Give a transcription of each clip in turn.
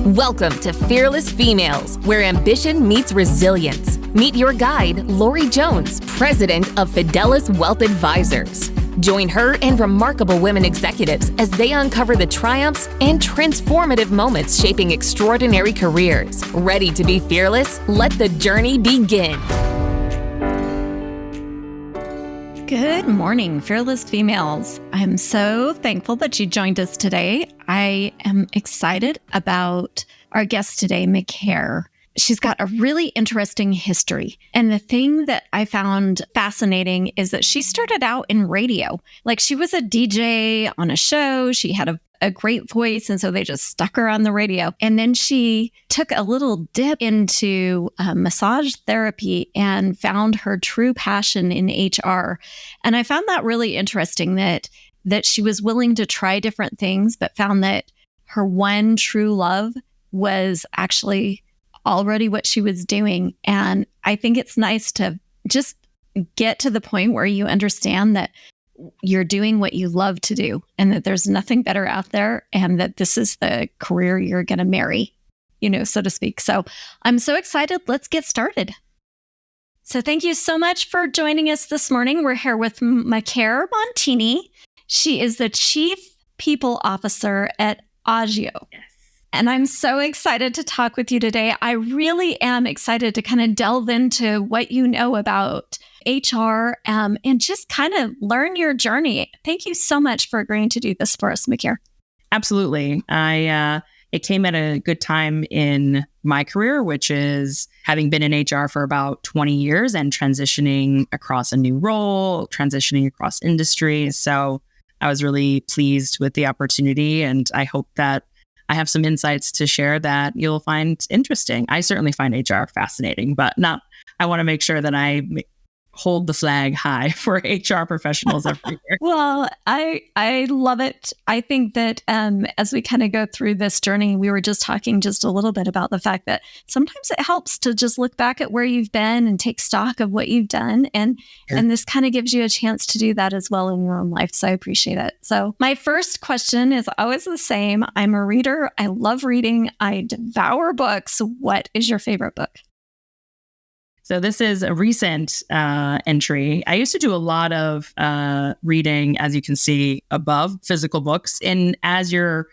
Welcome to Fearless Females, where ambition meets resilience. Meet your guide, Lori Jones, president of Fidelis Wealth Advisors. Join her and remarkable women executives as they uncover the triumphs and transformative moments shaping extraordinary careers. Ready to be fearless? Let the journey begin. Good morning, Fearless Females. I'm so thankful that you joined us today. I am excited about our guest today, Macaire. She's got a really interesting history. And the thing that I found fascinating is that she started out in radio. Like, she was a DJ on a show. She had a great voice. And so they just stuck her on the radio. And then she took a little dip into massage therapy and found her true passion in HR. And I found that really interesting that she was willing to try different things, but found that her one true love was actually already what she was doing. And I think it's nice to just get to the point where you understand that you're doing what you love to do and that there's nothing better out there and that this is the career you're going to marry, so to speak. So I'm so excited. Let's get started. So thank you so much for joining us this morning. We're here with Macaire Montini. She is the Chief People Officer at Agio. Yes. And I'm so excited to talk with you today. I really am excited to kind of delve into what you know about HR and just kind of learn your journey. Thank you so much for agreeing to do this for us, Macaire. Absolutely. It came at a good time in my career, which is having been in HR for about 20 years and transitioning across a new role, transitioning across industries. So I was really pleased with the opportunity, and I hope that I have some insights to share that you'll find interesting. I certainly find HR fascinating, but I want to make sure that I hold the flag high for HR professionals everywhere. Well, I love it. I think that as we kind of go through this journey, we were just talking just a little bit about the fact that sometimes it helps to just look back at where you've been and take stock of what you've done. And this kind of gives you a chance to do that as well in your own life. So I appreciate it. So my first question is always the same. I'm a reader. I love reading. I devour books. What is your favorite book? So this is a recent entry. I used to do a lot of reading, as you can see above, physical books. And as your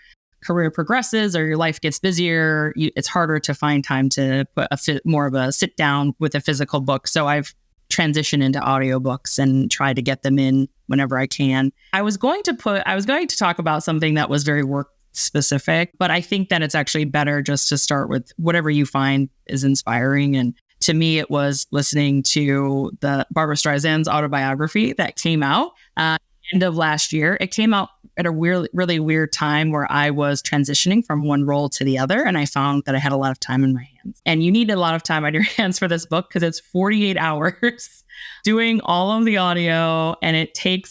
career progresses or your life gets busier, it's harder to find time to put more of a sit down with a physical book. So I've transitioned into audiobooks and try to get them in whenever I can. I was going to talk about something that was very work specific, but I think that it's actually better just to start with whatever you find is inspiring. And to me, it was listening to the Barbra Streisand's autobiography that came out end of last year. It came out at a really weird time where I was transitioning from one role to the other, and I found that I had a lot of time in my hands. And you need a lot of time on your hands for this book because it's 48 hours doing all of the audio, and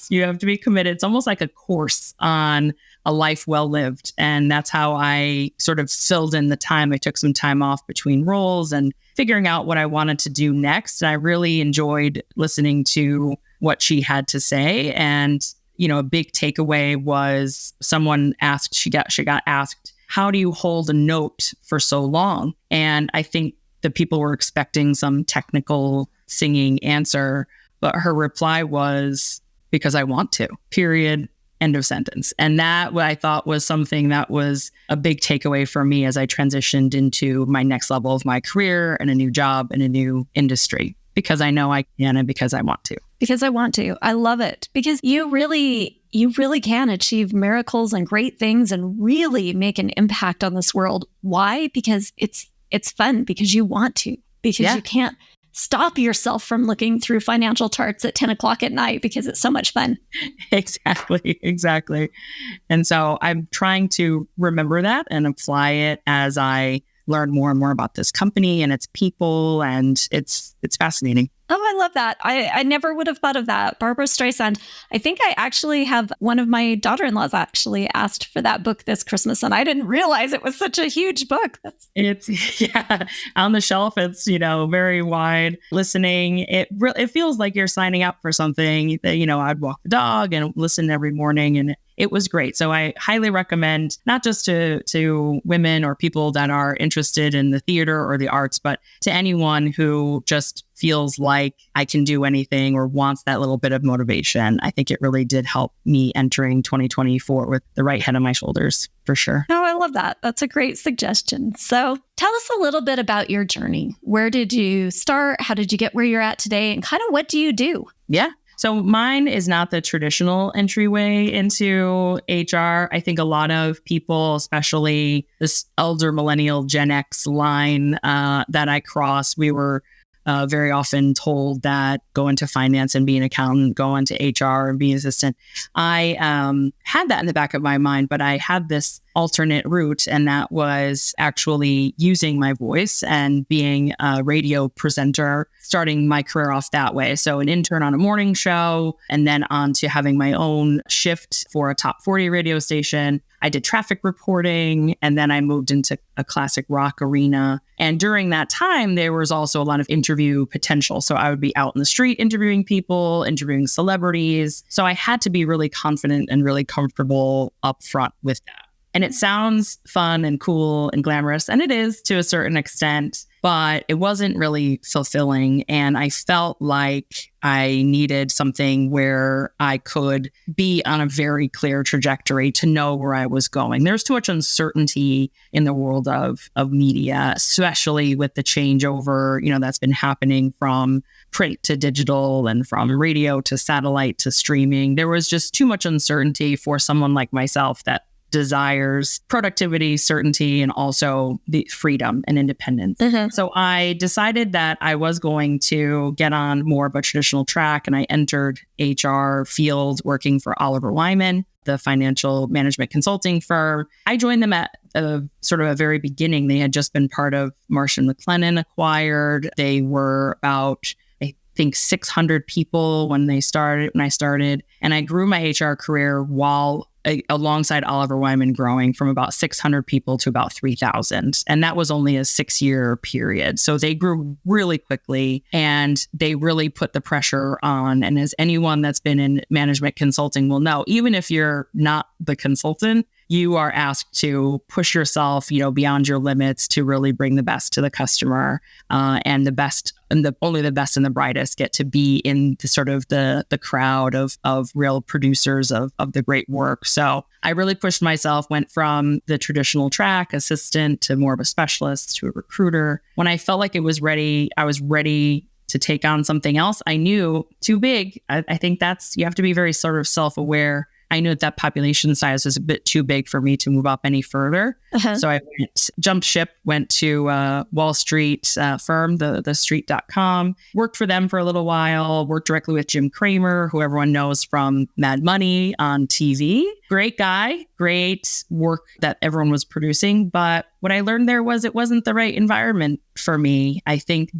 you have to be committed. It's almost like a course on a life well lived. And that's how I sort of filled in the time. I took some time off between roles and figuring out what I wanted to do next. And I really enjoyed listening to what she had to say. And, a big takeaway was someone asked, she got asked, how do you hold a note for so long? And I think the people were expecting some technical singing answer, but her reply was, because I want to, period. End of sentence. And that, what I thought was something that was a big takeaway for me as I transitioned into my next level of my career and a new job and a new industry, because I know I can and because I want to. Because I want to. I love it. Because you really can achieve miracles and great things and really make an impact on this world. Why? Because it's fun, because you want to, because you can't stop yourself from looking through financial charts at 10 o'clock at night because it's so much fun. Exactly. And so I'm trying to remember that and apply it as I learn more and more about this company and its people. And it's fascinating. Oh, I love that. I never would have thought of that. Barbara Streisand. I think I actually have one of my daughter-in-laws actually asked for that book this Christmas, and I didn't realize it was such a huge book. It's on the shelf. It's, very wide. Listening, it feels like you're signing up for something that, I'd walk the dog and listen every morning, and it was great. So I highly recommend, not just to women or people that are interested in the theater or the arts, but to anyone who just feels like I can do anything or wants that little bit of motivation. I think it really did help me entering 2024 with the right head on my shoulders, for sure. Oh, I love that. That's a great suggestion. So tell us a little bit about your journey. Where did you start? How did you get where you're at today? And kind of what do you do? Yeah. So mine is not the traditional entryway into HR. I think a lot of people, especially this elder millennial Gen X line that I cross, we were very often told that go into finance and be an accountant, go into HR and be an assistant. I had that in the back of my mind, but I had this alternate route, and that was actually using my voice and being a radio presenter, starting my career off that way. So an intern on a morning show, and then on to having my own shift for a top 40 radio station. I did traffic reporting, and then I moved into a classic rock arena. And during that time, there was also a lot of interview potential. So I would be out in the street interviewing people, interviewing celebrities. So I had to be really confident and really comfortable up front with that. And it sounds fun and cool and glamorous, and it is to a certain extent, but it wasn't really fulfilling. And I felt like I needed something where I could be on a very clear trajectory to know where I was going. There's too much uncertainty in the world of media, especially with the changeover, that's been happening from print to digital and from radio to satellite to streaming. There was just too much uncertainty for someone like myself that desires productivity, certainty, and also the freedom and independence. Mm-hmm. So I decided that I was going to get on more of a traditional track, and I entered HR field working for Oliver Wyman, the financial management consulting firm. I joined them at sort of a very beginning. They had just been part of Marsh & McLennan acquired. They were about, I think, 600 people when I started. And I grew my HR career while alongside Oliver Wyman growing from about 600 people to about 3,000. And that was only a 6-year period. So they grew really quickly, and they really put the pressure on. And as anyone that's been in management consulting will know, even if you're not the consultant, you are asked to push yourself, beyond your limits to really bring the best to the customer, and the best and only the best and the brightest get to be in the sort of the crowd of real producers of the great work. So I really pushed myself, went from the traditional track, assistant, to more of a specialist, to a recruiter. When I felt like I was ready to take on something else. I knew too big. I think you have to be very sort of self-aware. I knew that population size was a bit too big for me to move up any further. Uh-huh. So I jumped ship, went to Wall Street firm, the street.com, worked for them for a little while, worked directly with Jim Cramer, who everyone knows from Mad Money on TV. Great guy, great work that everyone was producing. But what I learned there was it wasn't the right environment for me. I think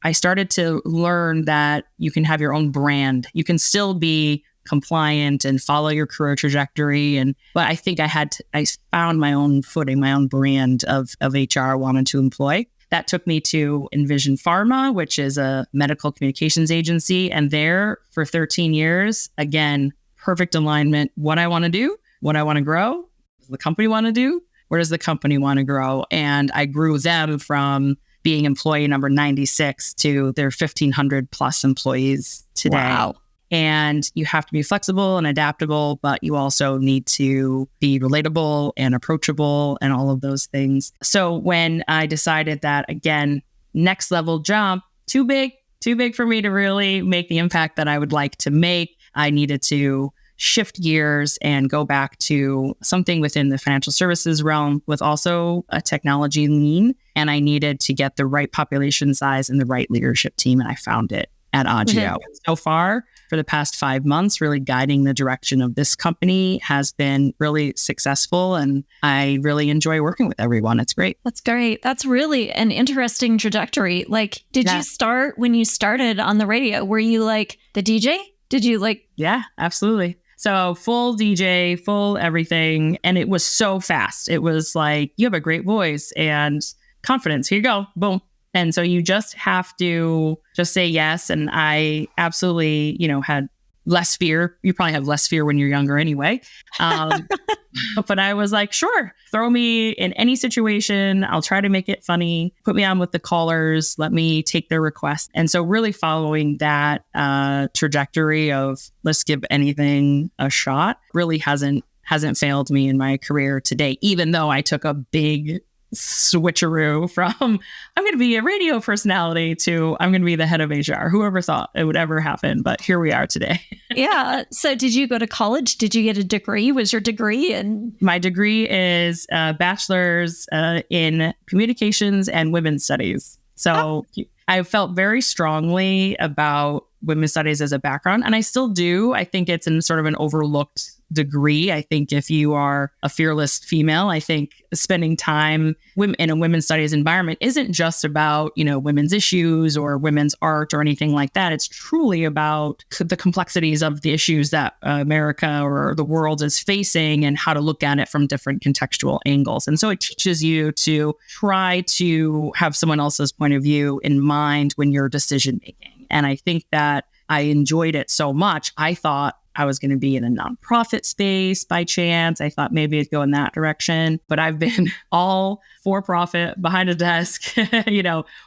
I started to learn that you can have your own brand. You can still be compliant and follow your career trajectory. But I think I found my own footing, my own brand of HR I wanted to employ. That took me to Envision Pharma, which is a medical communications agency. And there for 13 years, again, perfect alignment. What I want to do, what I want to grow, what does the company want to do? Where does the company want to grow? And I grew them from being employee number 96 to their 1,500 plus employees today. Wow. And you have to be flexible and adaptable, but you also need to be relatable and approachable and all of those things. So when I decided that, again, next level jump, too big for me to really make the impact that I would like to make, I needed to shift gears and go back to something within the financial services realm with also a technology lean. And I needed to get the right population size and the right leadership team, and I found it. at Agio. So far, for the past 5 months, really guiding the direction of this company has been really successful. And I really enjoy working with everyone. It's great. That's great. That's really an interesting trajectory. Like, did you start when you started on the radio? Were you like the DJ? Did you like? Yeah, absolutely. So full DJ, full everything. And it was so fast. It was like, you have a great voice and confidence. Here you go. Boom. And so you just have to just say yes. And I absolutely, had less fear. You probably have less fear when you're younger anyway. But I was like, sure, throw me in any situation. I'll try to make it funny. Put me on with the callers. Let me take their request. And so really following that trajectory of let's give anything a shot really hasn't failed me in my career today, even though I took a big switcheroo from I'm going to be a radio personality to I'm going to be the head of HR. Whoever thought it would ever happen, but here we are today. Yeah. So did you go to college? Did you get a degree? Was your degree in? My degree is a bachelor's in communications and women's studies. So I felt very strongly about women's studies as a background, and I still do. I think it's in sort of an overlooked degree. I think if you are a fearless female, I think spending time in a women's studies environment isn't just about, women's issues or women's art or anything like that. It's truly about the complexities of the issues that America or the world is facing and how to look at it from different contextual angles. And so it teaches you to try to have someone else's point of view in mind when you're decision making. And I think that I enjoyed it so much. I thought I was going to be in a nonprofit space by chance. I thought maybe it'd go in that direction, but I've been all for-profit, behind a desk,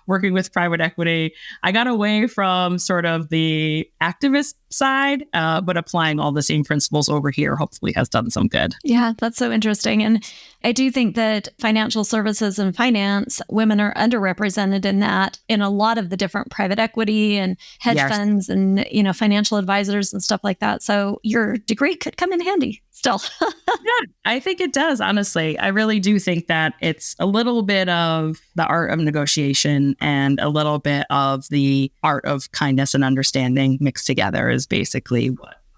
working with private equity. I got away from sort of the activist side, but applying all the same principles over here hopefully has done some good. Yeah, that's so interesting. And I do think that financial services and finance, women are underrepresented in that, in a lot of the different private equity and hedge funds and, financial advisors and stuff like that. So your degree could come in handy still. Yeah, I think it does, honestly. I really do think that it's a little bit of the art of negotiation and a little bit of the art of kindness and understanding mixed together is basically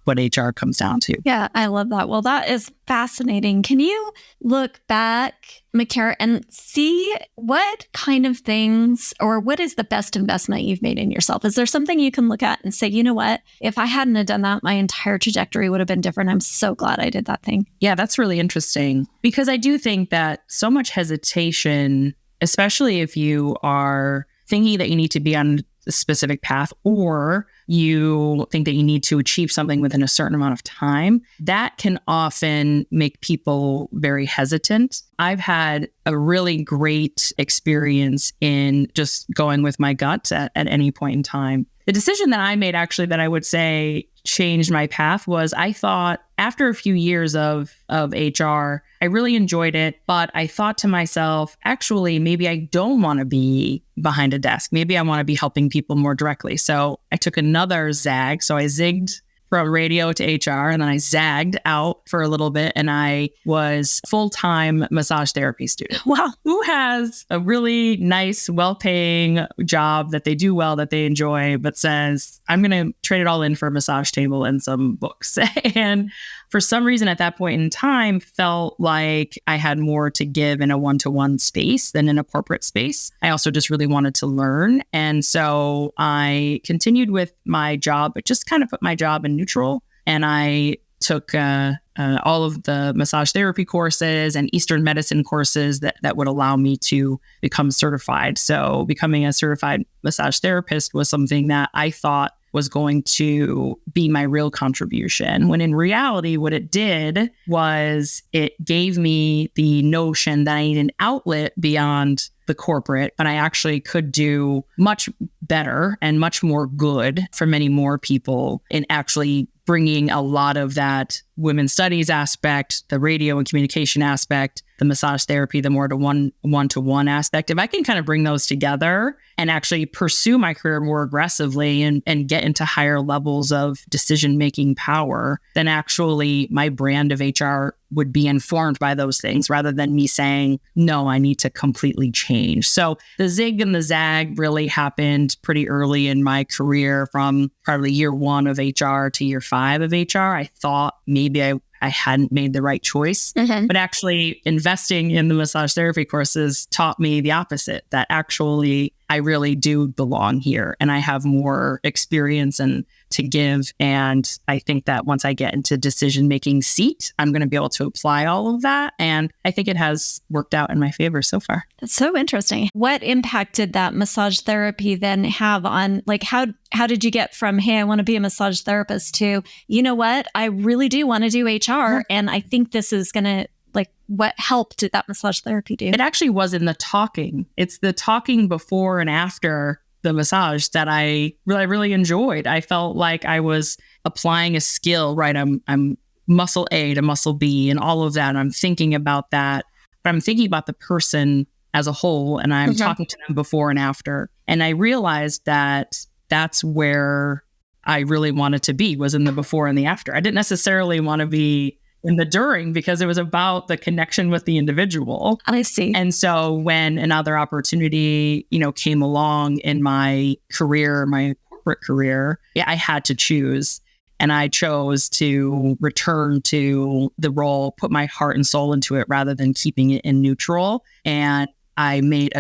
what HR comes down to. Yeah, I love that. Well, that is fascinating. Can you look back, Macaire, and see what kind of things or what is the best investment you've made in yourself? Is there something you can look at and say, you know what, if I hadn't have done that, my entire trajectory would have been different. I'm so glad I did that thing. Yeah, that's really interesting because I do think that so much hesitation, especially if you are thinking that you need to be on a specific path or you think that you need to achieve something within a certain amount of time, that can often make people very hesitant. I've had a really great experience in just going with my gut at any point in time. The decision that I made actually that I would say changed my path was I thought after a few years of HR, I really enjoyed it, but I thought to myself, actually, maybe I don't want to be behind a desk. Maybe I want to be helping people more directly. So I took another zag. So I zigged from radio to HR and then I zagged out for a little bit and I was full-time massage therapy student. Wow. Who has a really nice, well-paying job that they do well, that they enjoy, but says, I'm going to trade it all in for a massage table and some books. And for some reason at that point in time, felt like I had more to give in a one-to-one space than in a corporate space. I also just really wanted to learn. And so I continued with my job, but just kind of put my job in neutral. And I took all of the massage therapy courses and Eastern medicine courses that would allow me to become certified. So becoming a certified massage therapist was something that I thought was going to be my real contribution. When in reality, what it did was it gave me the notion that I need an outlet beyond the corporate, but I actually could do much better and much more good for many more people in actually bringing a lot of that women's studies aspect, the radio and communication aspect, the massage therapy, the more to one-to-one aspect. If I can kind of bring those together and actually pursue my career more aggressively and get into higher levels of decision-making power, then actually my brand of HR would be informed by those things rather than me saying, no, I need to completely change. So the zig and the zag really happened pretty early in my career, from probably year 1 of HR to year 5 of HR. I thought maybe I hadn't made the right choice, but actually investing in the massage therapy courses taught me the opposite, that actually I really do belong here and I have more experience and to give. And I think that once I get into decision-making seat, I'm going to be able to apply all of that. And I think it has worked out in my favor so far. That's so interesting. What impact did that massage therapy then have on, like, how did you get from, hey, I want to be a massage therapist to, you know what, I really do want to do HR. And I think this is going to, like, what help did that massage therapy do? It actually was in the talking. It's the talking before and after the massage that I really enjoyed. I felt like I was applying a skill, right? I'm muscle A to muscle B and all of that. And I'm thinking about that, but I'm thinking about the person as a whole, and I'm talking to them before and after. And I realized that that's where I really wanted to be, was in the before and the after. I didn't necessarily want to be in the during, because it was about the connection with the individual. I see. And so when another opportunity, came along in my career, my corporate career, I had to choose. And I chose to return to the role, put my heart and soul into it rather than keeping it in neutral. And I made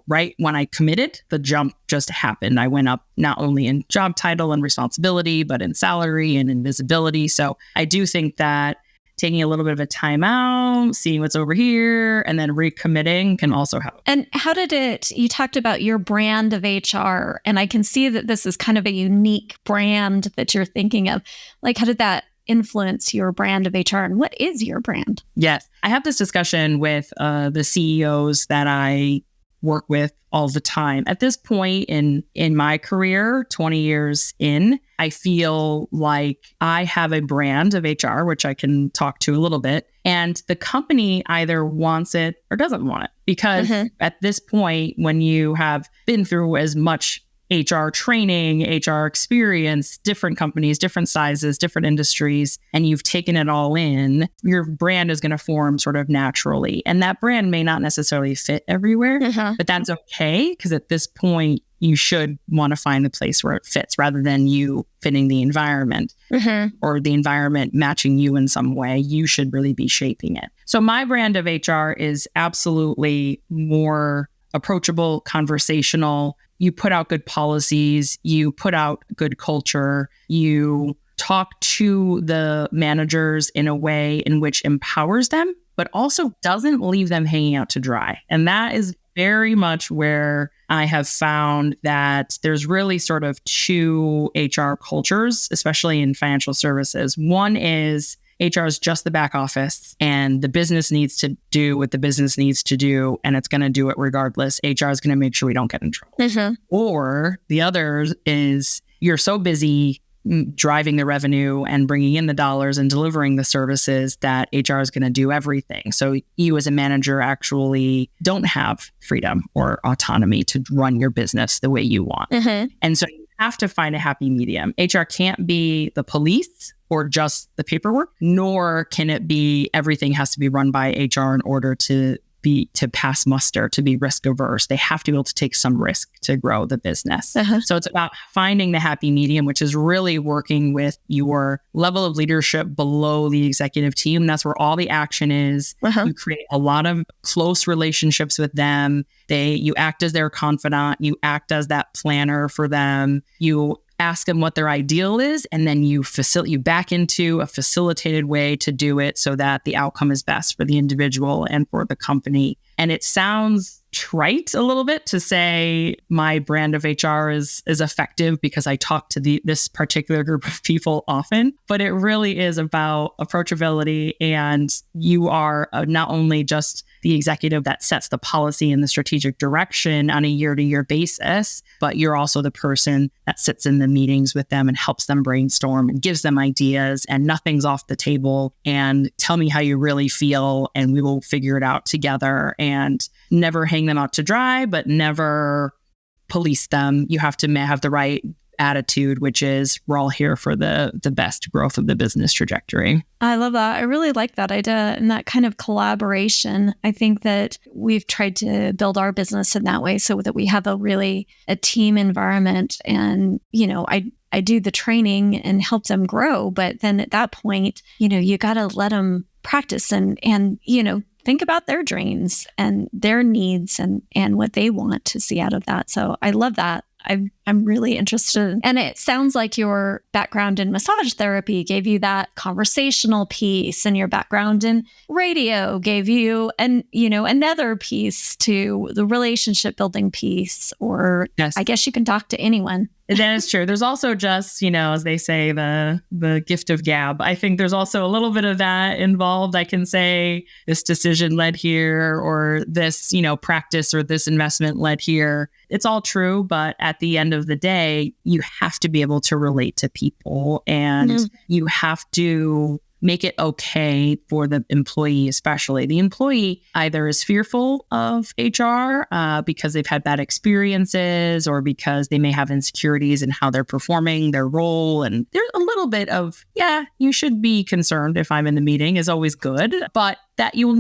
right when I committed, the jump just happened. I went up not only in job title and responsibility, but in salary and in visibility. So I do think that taking a little bit of a time out, seeing what's over here, and then recommitting can also help. And how did you talked about your brand of HR, and I can see that this is kind of a unique brand that you're thinking of. Like, how did that influence your brand of HR, and what is your brand? Yes. I have this discussion with the CEOs that I work with all the time. At this point in my career, 20 years in, I feel like I have a brand of HR, which I can talk to a little bit, and the company either wants it or doesn't want it. Because at this point, when you have been through as much HR training, HR experience, different companies, different sizes, different industries, and you've taken it all in, your brand is going to form sort of naturally. And that brand may not necessarily fit everywhere, but that's okay, because at this point, you should want to find the place where it fits rather than you fitting the environment or the environment matching you in some way. You should really be shaping it. So my brand of HR is absolutely more approachable, conversational. You put out good policies, you put out good culture, you talk to the managers in a way in which empowers them, but also doesn't leave them hanging out to dry. And that is very much where I have found that there's really sort of two HR cultures, especially in financial services. One is HR is just the back office, and the business needs to do what the business needs to do, and it's going to do it regardless. HR is going to make sure we don't get in trouble. Or the other is you're so busy driving the revenue and bringing in the dollars and delivering the services that HR is going to do everything. So you as a manager actually don't have freedom or autonomy to run your business the way you want. And so you have to find a happy medium. HR can't be the police or just the paperwork, nor can it be everything has to be run by HR in order to pass muster, to be risk averse. They have to be able to take some risk to grow the business. So it's about finding the happy medium, which is really working with your level of leadership below the executive team. That's where all the action is. You create a lot of close relationships with them. You act as their confidant. You act as that planner for them. You ask them what their ideal is, and then you back into a facilitated way to do it so that the outcome is best for the individual and for the company. And it sounds trite a little bit to say my brand of HR is effective because I talk to this particular group of people often, but it really is about approachability. And you are not only just the executive that sets the policy and the strategic direction on a year-to-year basis, but you're also the person that sits in the meetings with them and helps them brainstorm and gives them ideas, and nothing's off the table, and tell me how you really feel and we will figure it out together, and never hang them out to dry, but never police them. You have to have the right attitude, which is we're all here for the best growth of the business trajectory. I love that. I really like that idea and that kind of collaboration. I think that we've tried to build our business in that way so that we have a team environment. And, I do the training and help them grow. But then at that point, you got to let them practice and think about their dreams and their needs and what they want to see out of that. So I love that. I'm really interested. And it sounds like your background in massage therapy gave you that conversational piece, and your background in radio gave you another piece to the relationship building piece, or yes. I guess you can talk to anyone. That is true. There's also just, as they say, the gift of gab. I think there's also a little bit of that involved. I can say this decision led here, or this, practice or this investment led here. It's all true. But at the end of the day, you have to be able to relate to people, and you have to make it okay for the employee, especially. The employee either is fearful of HR because they've had bad experiences, or because they may have insecurities in how they're performing their role. And there's a little bit of, you should be concerned if I'm in the meeting is always good, but that you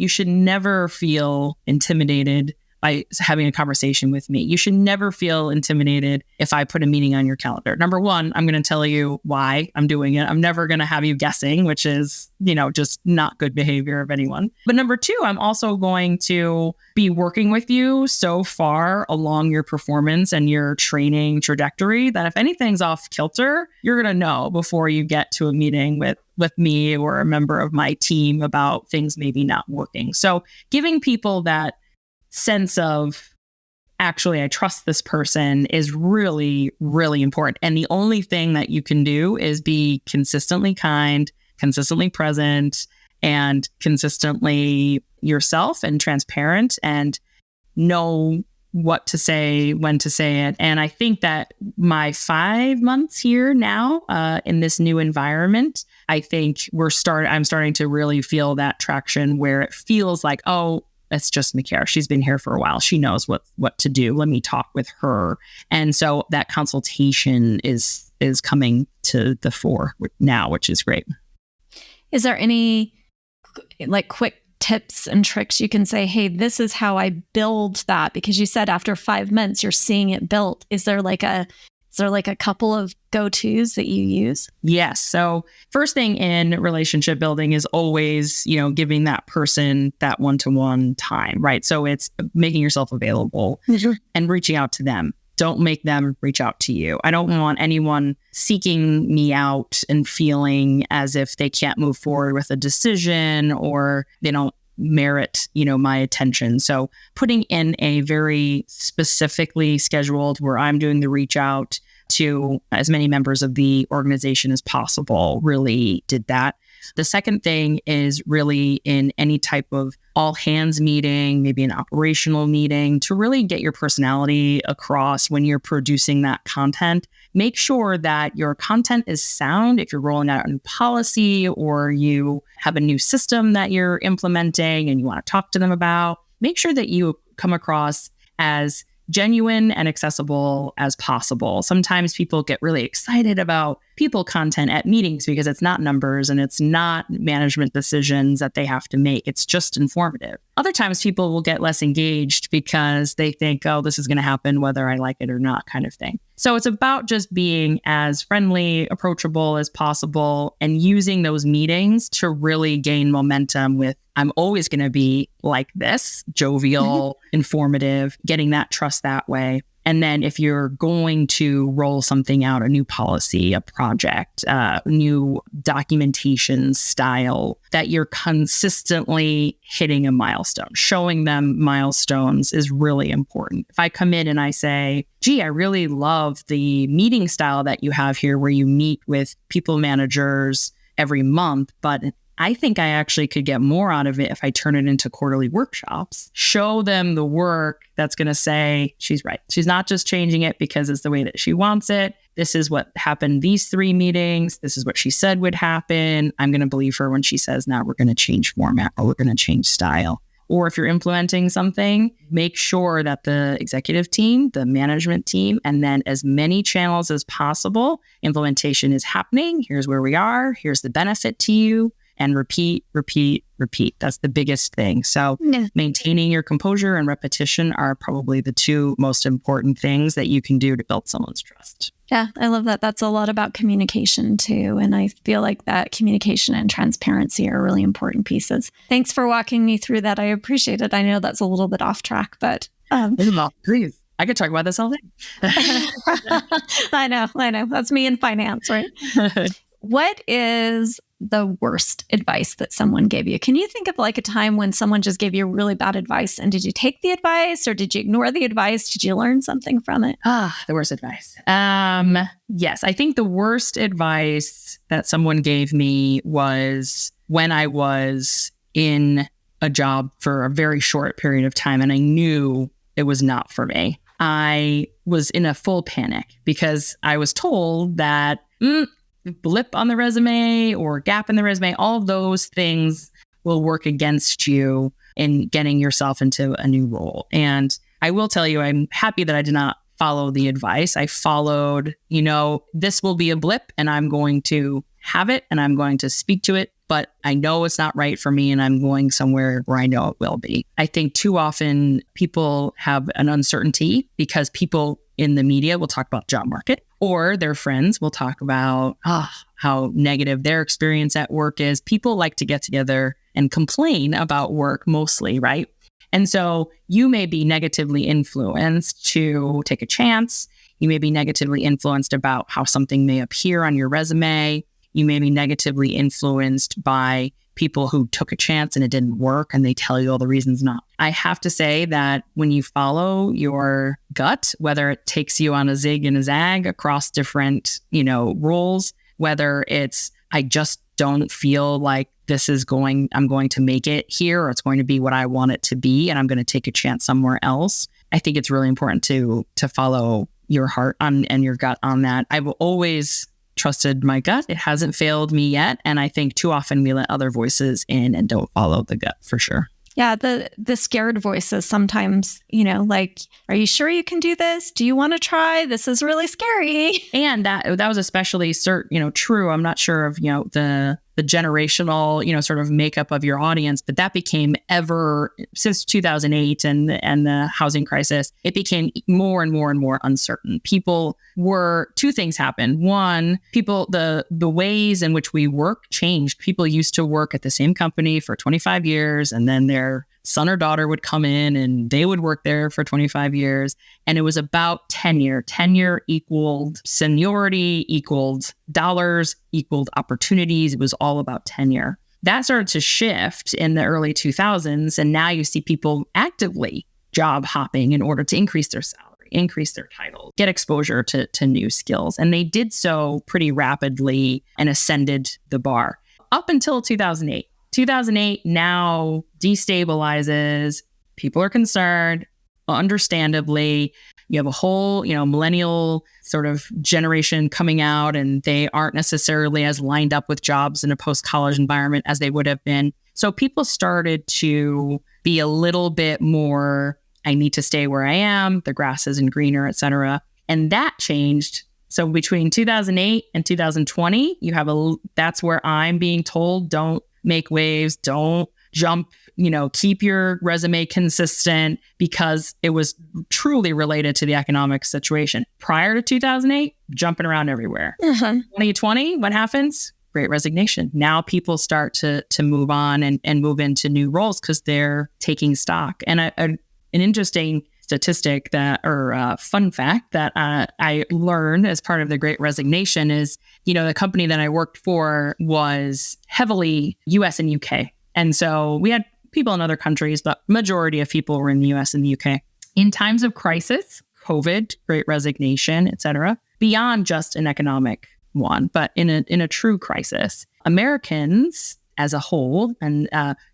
should never feel intimidated by having a conversation with me. You should never feel intimidated if I put a meeting on your calendar. Number one, I'm going to tell you why I'm doing it. I'm never going to have you guessing, which is, just not good behavior of anyone. But number two, I'm also going to be working with you so far along your performance and your training trajectory that if anything's off kilter, you're going to know before you get to a meeting with me or a member of my team about things maybe not working. So giving people that sense of, actually, I trust this person is really, really important. And the only thing that you can do is be consistently kind, consistently present, and consistently yourself and transparent, and know what to say, when to say it. And I think that my 5 months here now in this new environment, I think I'm starting to really feel that traction where it feels like, oh, it's just Macaire. She's been here for a while. She knows what to do. Let me talk with her. And so that consultation is coming to the fore now, which is great. Is there any quick tips and tricks you can say, hey, this is how I build that? Because you said after 5 months, you're seeing it built. Is there a couple of go-tos that you use? Yes. So first thing in relationship building is always, giving that person that one-to-one time, right? So it's making yourself available and reaching out to them. Don't make them reach out to you. I don't want anyone seeking me out and feeling as if they can't move forward with a decision, or they don't merit, my attention. So putting in a very specifically scheduled where I'm doing the reach out to as many members of the organization as possible really did that. The second thing is really in any type of all hands meeting, maybe an operational meeting, to really get your personality across when you're producing that content. Make sure that your content is sound. If you're rolling out a new policy or you have a new system that you're implementing and you want to talk to them about, make sure that you come across as genuine and accessible as possible. Sometimes people get really excited about people content at meetings because it's not numbers and it's not management decisions that they have to make. It's just informative. Other times people will get less engaged because they think, oh, this is going to happen whether I like it or not, kind of thing. So it's about just being as friendly, approachable as possible and using those meetings to really gain momentum with, I'm always going to be like this, jovial, informative, getting that trust that way. And then if you're going to roll something out, a new policy, a project, new documentation style, that you're consistently hitting a milestone. Showing them milestones is really important. If I come in and I say, gee, I really love the meeting style that you have here where you meet with people managers every month, but I think I actually could get more out of it if I turn it into quarterly workshops. Show them the work that's going to say, she's right. She's not just changing it because it's the way that she wants it. This is what happened these 3 meetings. This is what she said would happen. I'm going to believe her when she says, now we're going to change format or we're going to change style. Or if you're implementing something, make sure that the executive team, the management team, and then as many channels as possible, implementation is happening. Here's where we are. Here's the benefit to you. And repeat, repeat, repeat. That's the biggest thing. So maintaining your composure and repetition are probably the 2 most important things that you can do to build someone's trust. Yeah, I love that. That's a lot about communication too. And I feel like that communication and transparency are really important pieces. Thanks for walking me through that. I appreciate it. I know that's a little bit off track, but... Please. I could talk about this all day. I know. That's me in finance, right? What is the worst advice that someone gave you? Can you think of like a time when someone just gave you really bad advice, and did you take the advice or did you ignore the advice? Did you learn something from it? The worst advice. Yes, I think the worst advice that someone gave me was when I was in a job for a very short period of time and I knew it was not for me. I was in a full panic because I was told that blip on the resume or gap in the resume, all those things will work against you in getting yourself into a new role. And I will tell you, I'm happy that I did not follow the advice. I followed, this will be a blip and I'm going to have it and I'm going to speak to it, but I know it's not right for me and I'm going somewhere where I know it will be. I think too often people have an uncertainty because people in the media will talk about job market, or their friends will talk about how negative their experience at work is. People like to get together and complain about work mostly, right? And so you may be negatively influenced to take a chance. You may be negatively influenced about how something may appear on your resume. You may be negatively influenced by people who took a chance and it didn't work and they tell you all the reasons not. I have to say that when you follow your gut, whether it takes you on a zig and a zag across different, roles, whether it's, I just don't feel like I'm going to make it here, or it's going to be what I want it to be, and I'm going to take a chance somewhere else. I think it's really important to follow your heart and your gut on that. I've always trusted my gut. It hasn't failed me yet. And I think too often we let other voices in and don't follow the gut for sure. Yeah, the scared voices sometimes, like, are you sure you can do this? Do you want to try? This is really scary. And that was especially true. I'm not sure of, the generational, sort of makeup of your audience, but that became since 2008 and the housing crisis, it became more and more and more uncertain. Two things happened. One, the ways in which we work changed. People used to work at the same company for 25 years, and then their son or daughter would come in and they would work there for 25 years. And it was about tenure. Tenure equaled seniority, equaled dollars, equaled opportunities. It was all about tenure. That started to shift in the early 2000s. And now you see people actively job hopping in order to increase their salary, increase their title, get exposure to new skills. And they did so pretty rapidly and ascended the bar up until 2008. 2008 now destabilizes. People are concerned, understandably. You have a whole, millennial sort of generation coming out, and they aren't necessarily as lined up with jobs in a post-college environment as they would have been. So people started to be a little bit more, I need to stay where I am, the grass isn't greener, et cetera. And that changed. So between 2008 and 2020, that's where I'm being told, don't make waves, don't jump, keep your resume consistent, because it was truly related to the economic situation. Prior to 2008, jumping around everywhere. 2020, what happens? Great resignation. Now people start to move on and move into new roles because they're taking stock. And an interesting statistic fun fact that I learned as part of the Great Resignation is, the company that I worked for was heavily US and UK. And so we had people in other countries, but majority of people were in the US and the UK. In times of crisis, COVID, Great Resignation, et cetera, beyond just an economic one, but in a true crisis, Americans as a whole and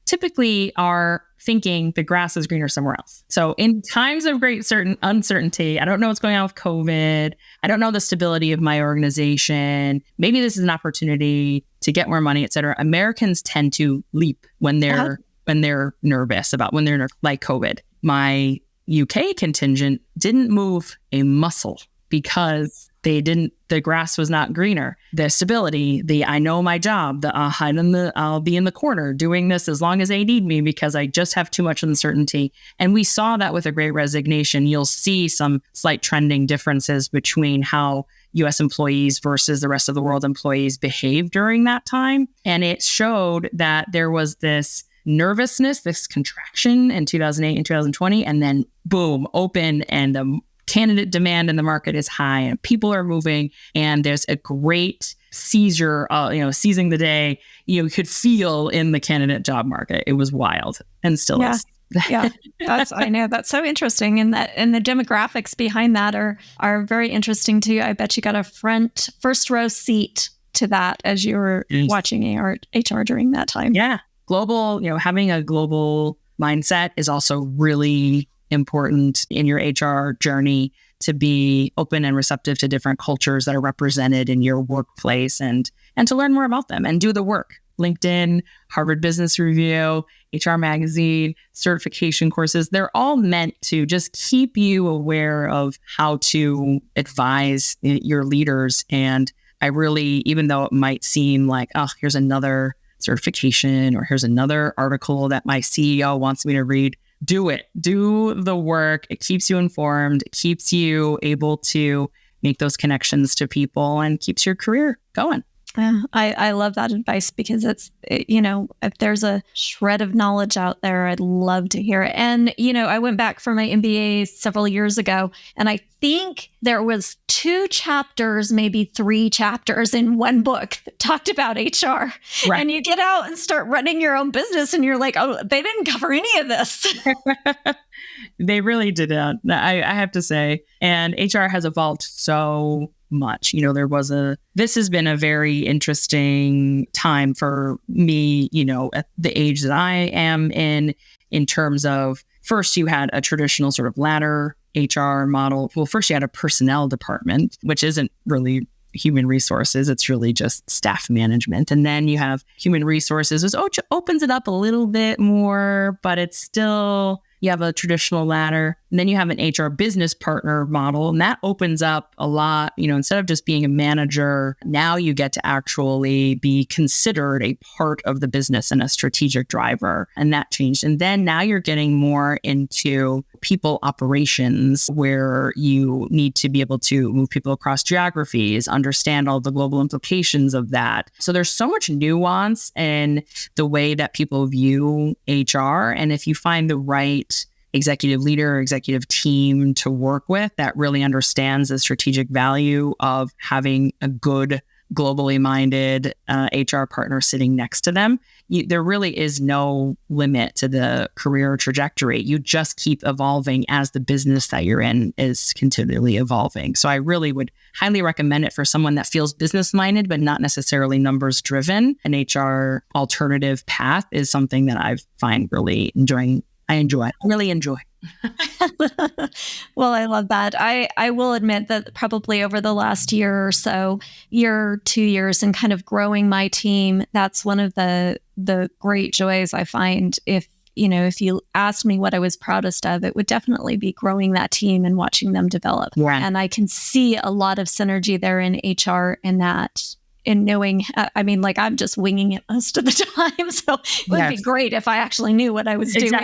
typically are thinking the grass is greener somewhere else. So in times of great uncertainty, I don't know what's going on with COVID. I don't know the stability of my organization. Maybe this is an opportunity to get more money, et cetera. Americans tend to leap when they're nervous about like COVID. My UK contingent didn't move a muscle because the grass was not greener. The stability, I know my job, I'll be in the corner doing this as long as they need me because I just have too much uncertainty. And we saw that with a Great Resignation. You'll see some slight trending differences between how US employees versus the rest of the world employees behave during that time. And it showed that there was this nervousness, this contraction in 2008 and 2020, and then boom, open, and the candidate demand in the market is high and people are moving and there's a great seizure, seizing the day, you could feel in the candidate job market. It was wild and still is. Yeah, I know that's so interesting, and the demographics behind that are very interesting too. I bet you got a first row seat to that as you were watching HR during that time. Yeah, global, having a global mindset is also really important in your HR journey, to be open and receptive to different cultures that are represented in your workplace and to learn more about them and do the work. LinkedIn, Harvard Business Review, HR Magazine, certification courses, they're all meant to just keep you aware of how to advise your leaders. And I really, even though it might seem like, here's another certification or here's another article that my CEO wants me to read, do it. Do the work. It keeps you informed. It keeps you able to make those connections to people and keeps your career going. I love that advice because if there's a shred of knowledge out there, I'd love to hear it. And, I went back for my MBA several years ago, and I think there was 2 chapters, maybe 3 chapters in one book that talked about HR. Right. And you get out and start running your own business and you're like, oh, they didn't cover any of this. They really didn't. I have to say. And HR has evolved so much. This has been a very interesting time for me, at the age that I am in terms of, first you had a traditional sort of ladder HR model. Well, first you had a personnel department, which isn't really human resources. It's really just staff management. And then you have human resources, which opens it up a little bit more, but it's still, you have a traditional ladder. And then you have an HR business partner model, and that opens up a lot. Instead of just being a manager, now you get to actually be considered a part of the business and a strategic driver. And that changed. And then now you're getting more into people operations, where you need to be able to move people across geographies, understand all the global implications of that. So there's so much nuance in the way that people view HR. And if you find the right executive leader or executive team to work with that really understands the strategic value of having a good, globally minded HR partner sitting next to them, there really is no limit to the career trajectory. You just keep evolving as the business that you're in is continually evolving. So I really would highly recommend it for someone that feels business minded, but not necessarily numbers driven. An HR alternative path is something that I find really enjoying. I really enjoy. Well, I love that. I will admit that probably over the last year or so, 2 years, and kind of growing my team, that's one of the great joys I find. If you asked me what I was proudest of, it would definitely be growing that team and watching them develop. Yeah. And I can see a lot of synergy there in HR in that. In knowing, I'm just winging it most of the time. So it would be great if I actually knew what I was doing.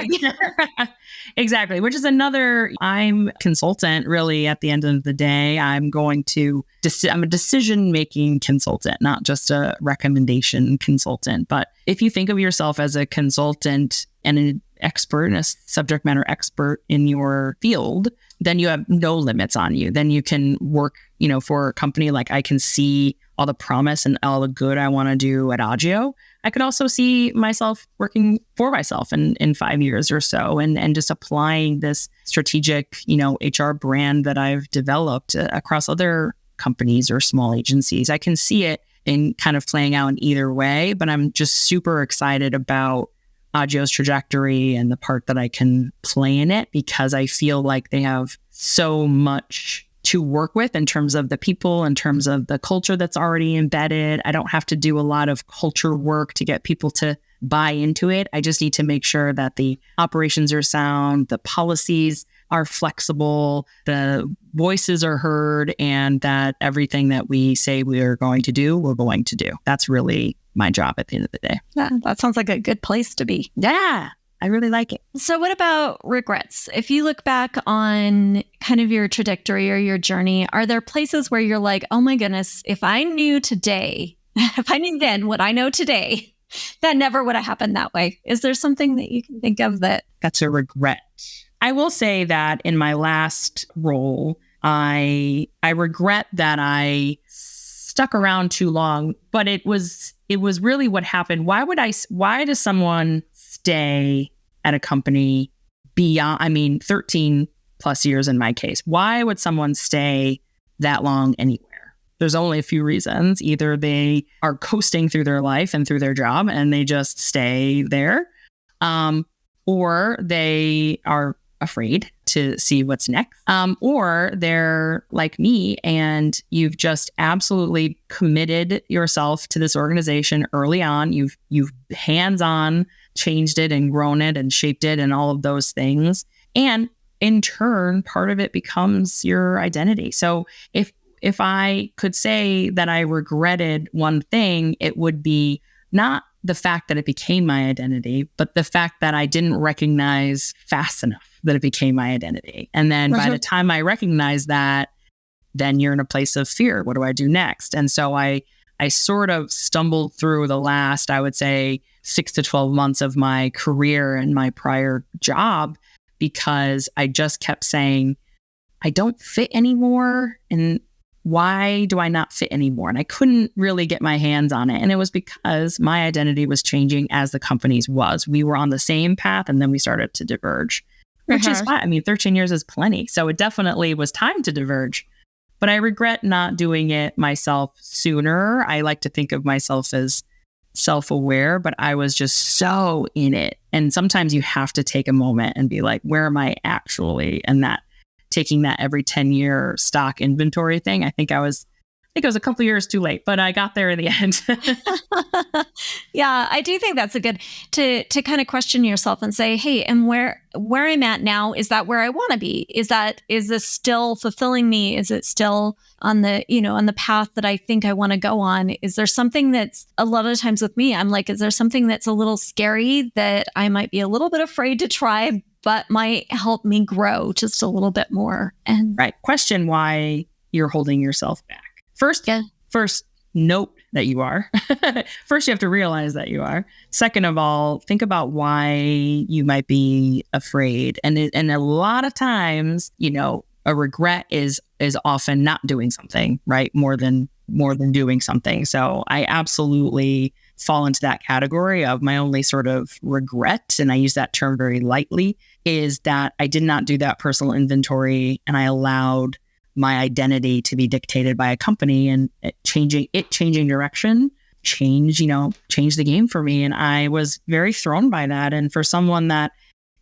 Exactly. Which is I'm a consultant, really, at the end of the day. I'm a decision-making consultant, not just a recommendation consultant. But if you think of yourself as a consultant and expert and a subject matter expert in your field, then you have no limits on you. Then you can work, for a company. Like I can see all the promise and all the good I want to do at Agio. I could also see myself working for myself in 5 years or so and just applying this strategic, HR brand that I've developed across other companies or small agencies. I can see it in kind of playing out in either way, but I'm just super excited about Agio's trajectory and the part that I can play in it, because I feel like they have so much to work with in terms of the people, in terms of the culture that's already embedded. I don't have to do a lot of culture work to get people to buy into it. I just need to make sure that the operations are sound, the policies are flexible, the voices are heard, and that everything that we say we are going to do, we're going to do. That's really my job at the end of the day. Yeah, that sounds like a good place to be. Yeah, I really like it. So what about regrets? If you look back on kind of your trajectory or your journey, are there places where you're like, oh my goodness, if I knew today, if I knew then what I know today, that never would have happened that way? Is there something that you can think of that? That's a regret. I will say that in my last role, I regret that I stuck around too long, but it was really what happened. Why does someone stay at a company beyond, 13 plus years in my case? Why would someone stay that long anywhere? There's only a few reasons. Either they are coasting through their life and through their job and they just stay there, or they are afraid to see what's next, or they're like me and you've just absolutely committed yourself to this organization early on. You've hands-on changed it and grown it and shaped it and all of those things. And in turn, part of it becomes your identity. So if I could say that I regretted one thing, it would be not the fact that it became my identity, but the fact that I didn't recognize fast enough that it became my identity. And then by the time I recognize that, then you're in a place of fear. What do I do next? And so I sort of stumbled through the last, I would say, 6 to 12 months of my career and my prior job, because I just kept saying, I don't fit anymore. And why do I not fit anymore? And I couldn't really get my hands on it. And it was because my identity was changing as the company's was. We were on the same path and then we started to diverge, which is fine. 13 years is plenty. So it definitely was time to diverge. But I regret not doing it myself sooner. I like to think of myself as self-aware, but I was just so in it. And sometimes you have to take a moment and be like, where am I actually? And that taking that every 10-year stock inventory thing, I think it was a couple of years too late, but I got there in the end. Yeah, I do think that's a good to kind of question yourself and say, hey, and where I'm at now, is that where I want to be? Is this still fulfilling me? Is it still on the path that I think I want to go on? Is there something that's, a lot of times with me, I'm like, is there something that's a little scary that I might be a little bit afraid to try, but might help me grow just a little bit more? And right. Question why you're holding yourself back. First, note that you are. First, you have to realize that you are. Second of all, think about why you might be afraid. And a lot of times, a regret is often not doing something, right? More than doing something. So I absolutely fall into that category of my only sort of regret, and I use that term very lightly, is that I did not do that personal inventory and I allowed my identity to be dictated by a company and changing direction, change the game for me. And I was very thrown by that. And for someone that,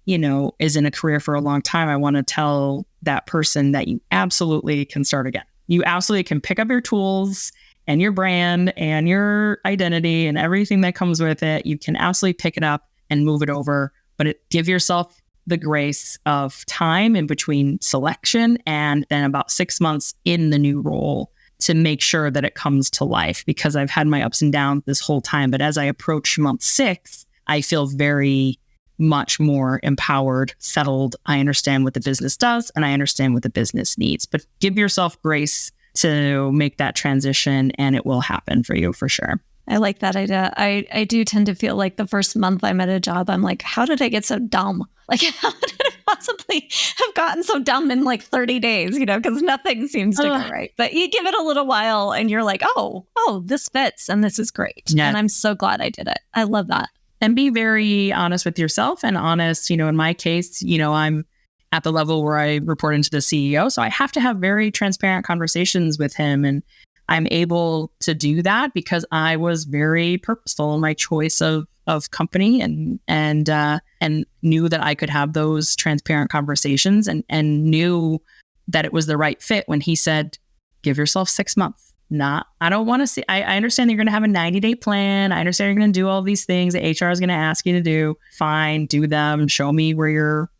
is in a career for a long time, I want to tell that person that you absolutely can start again. You absolutely can pick up your tools and your brand and your identity and everything that comes with it. You can absolutely pick it up and move it over, but give yourself the grace of time in between selection and then about 6 months in the new role to make sure that it comes to life, because I've had my ups and downs this whole time. But as I approach month 6, I feel very much more empowered, settled. I understand what the business does and I understand what the business needs. But give yourself grace to make that transition and it will happen for you for sure. I like that idea. I do tend to feel like the first month I'm at a job, I'm like, how did I get so dumb? Like, how did I possibly have gotten so dumb in like 30 days, because nothing seems to go right. But you give it a little while and you're like, oh, this fits and this is great. Yeah. And I'm so glad I did it. I love that. And be very honest with yourself and honest, in my case, I'm at the level where I report into the CEO. So I have to have very transparent conversations with him. And I'm able to do that because I was very purposeful in my choice of company and knew that I could have those transparent conversations and knew that it was the right fit when he said, give yourself 6 months. I don't want to see, I understand that you're going to have a 90-day plan. I understand you're going to do all these things that HR is going to ask you to do. Fine, do them. Show me where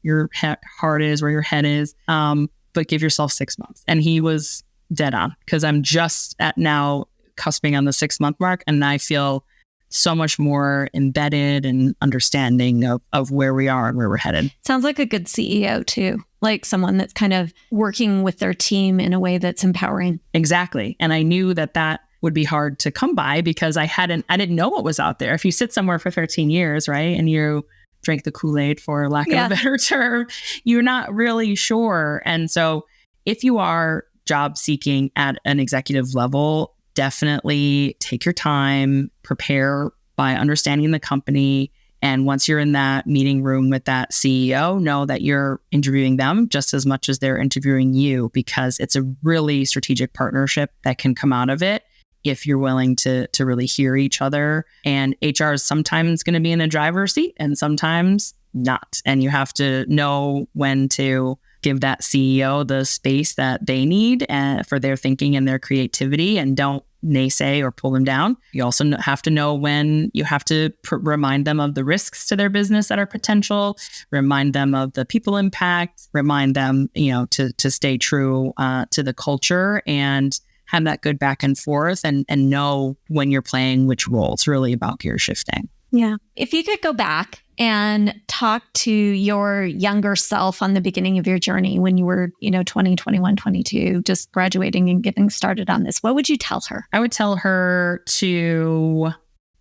your heart is, where your head is. But give yourself 6 months. And he was dead on because I'm just at now cusping on the 6-month mark. And I feel so much more embedded and understanding of where we are and where we're headed. Sounds like a good CEO too, like someone that's kind of working with their team in a way that's empowering. Exactly. And I knew that would be hard to come by because I didn't know what was out there. If you sit somewhere for 13 years, right, and you drink the Kool-Aid for lack of a better term, you're not really sure. And so if you are job seeking at an executive level, definitely take your time, prepare by understanding the company. And once you're in that meeting room with that CEO, know that you're interviewing them just as much as they're interviewing you, because it's a really strategic partnership that can come out of it if you're willing to really hear each other. And HR is sometimes going to be in the driver's seat and sometimes not. And you have to know when to give that CEO the space that they need for their thinking and their creativity, and don't naysay or pull them down. You also have to know when you have to remind them of the risks to their business that are potential, remind them of the people impact, remind them, to stay true to the culture and have that good back and forth and know when you're playing which role. It's really about gear shifting. Yeah. If you could go back and talk to your younger self on the beginning of your journey when you were, 20, 21, 22, just graduating and getting started on this, what would you tell her? I would tell her to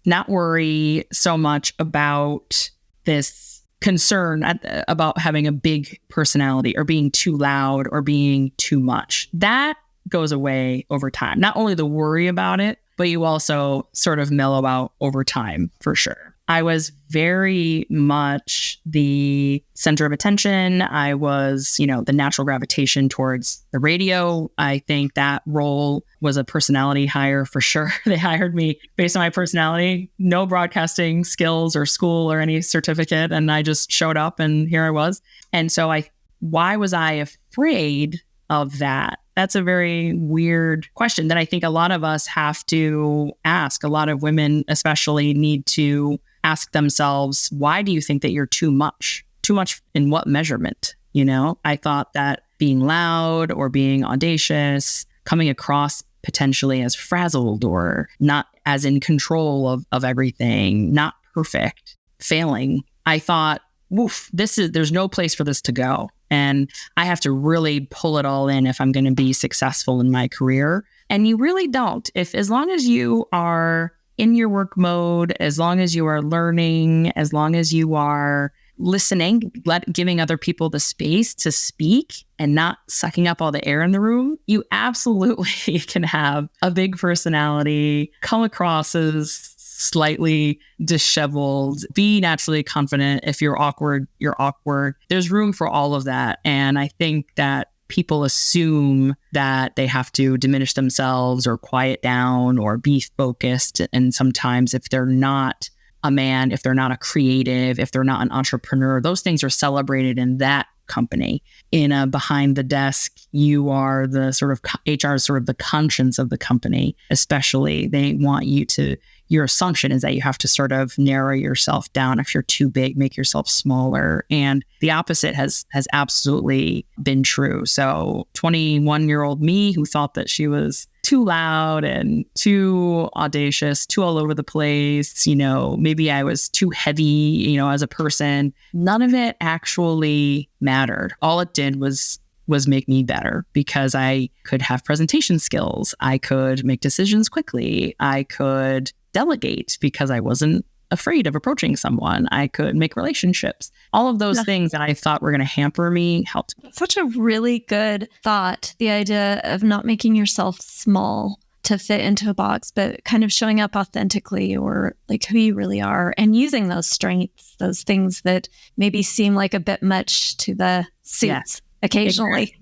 not worry so much about this concern about having a big personality or being too loud or being too much. That goes away over time. Not only the worry about it, but you also sort of mellow out over time for sure. I was very much the center of attention. I was, the natural gravitation towards the radio. I think that role was a personality hire for sure. They hired me based on my personality, no broadcasting skills or school or any certificate. And I just showed up and here I was. And so why was I afraid of that? That's a very weird question that I think a lot of us have to ask. A lot of women especially need to ask themselves, why do you think that you're too much? Too much in what measurement? I thought that being loud or being audacious, coming across potentially as frazzled or not as in control of everything, not perfect, failing. I thought, woof, there's no place for this to go. And I have to really pull it all in if I'm going to be successful in my career. And you really don't. As long as you are in your work mode, as long as you are learning, as long as you are listening, giving other people the space to speak and not sucking up all the air in the room, you absolutely can have a big personality, come across as slightly disheveled, be naturally confident. If you're awkward, you're awkward. There's room for all of that. And I think that people assume that they have to diminish themselves or quiet down or be focused. And sometimes if they're not a man, if they're not a creative, if they're not an entrepreneur, those things are celebrated in that company. In a behind the desk, you are the sort of HR, sort of the conscience of the company. Especially, they want you to, your assumption is that you have to sort of narrow yourself down. If you're too big, make yourself smaller. And the opposite has absolutely been true. So 21-year-old me who thought that she was too loud and too audacious, too all over the place, maybe I was too heavy, as a person. None of it actually mattered. All it did was was make me better because I could have presentation skills. I could make decisions quickly. I could delegate because I wasn't afraid of approaching someone. I could make relationships. All of those things that I thought were going to hamper me helped. Such a really good thought. The idea of not making yourself small to fit into a box, but kind of showing up authentically or like who you really are and using those strengths, those things that maybe seem like a bit much to the suits occasionally.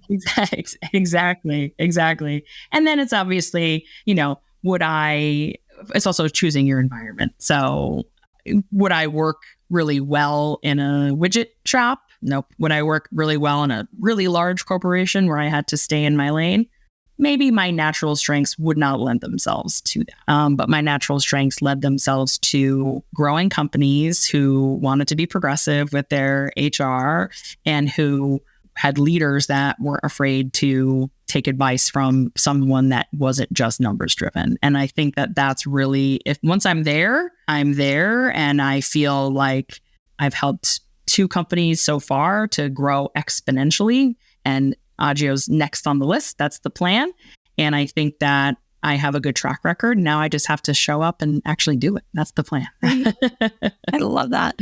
Exactly. And then it's obviously, it's also choosing your environment. So would I work really well in a widget shop? Nope. Would I work really well in a really large corporation where I had to stay in my lane? Maybe my natural strengths would not lend themselves to that. But my natural strengths led themselves to growing companies who wanted to be progressive with their HR and who had leaders that weren't afraid to take advice from someone that wasn't just numbers driven. And I think that that's really, if once I'm there, and I feel like I've helped 2 companies so far to grow exponentially, and Agio's next on the list. That's the plan. And I think that I have a good track record. Now I just have to show up and actually do it. That's the plan. I love that.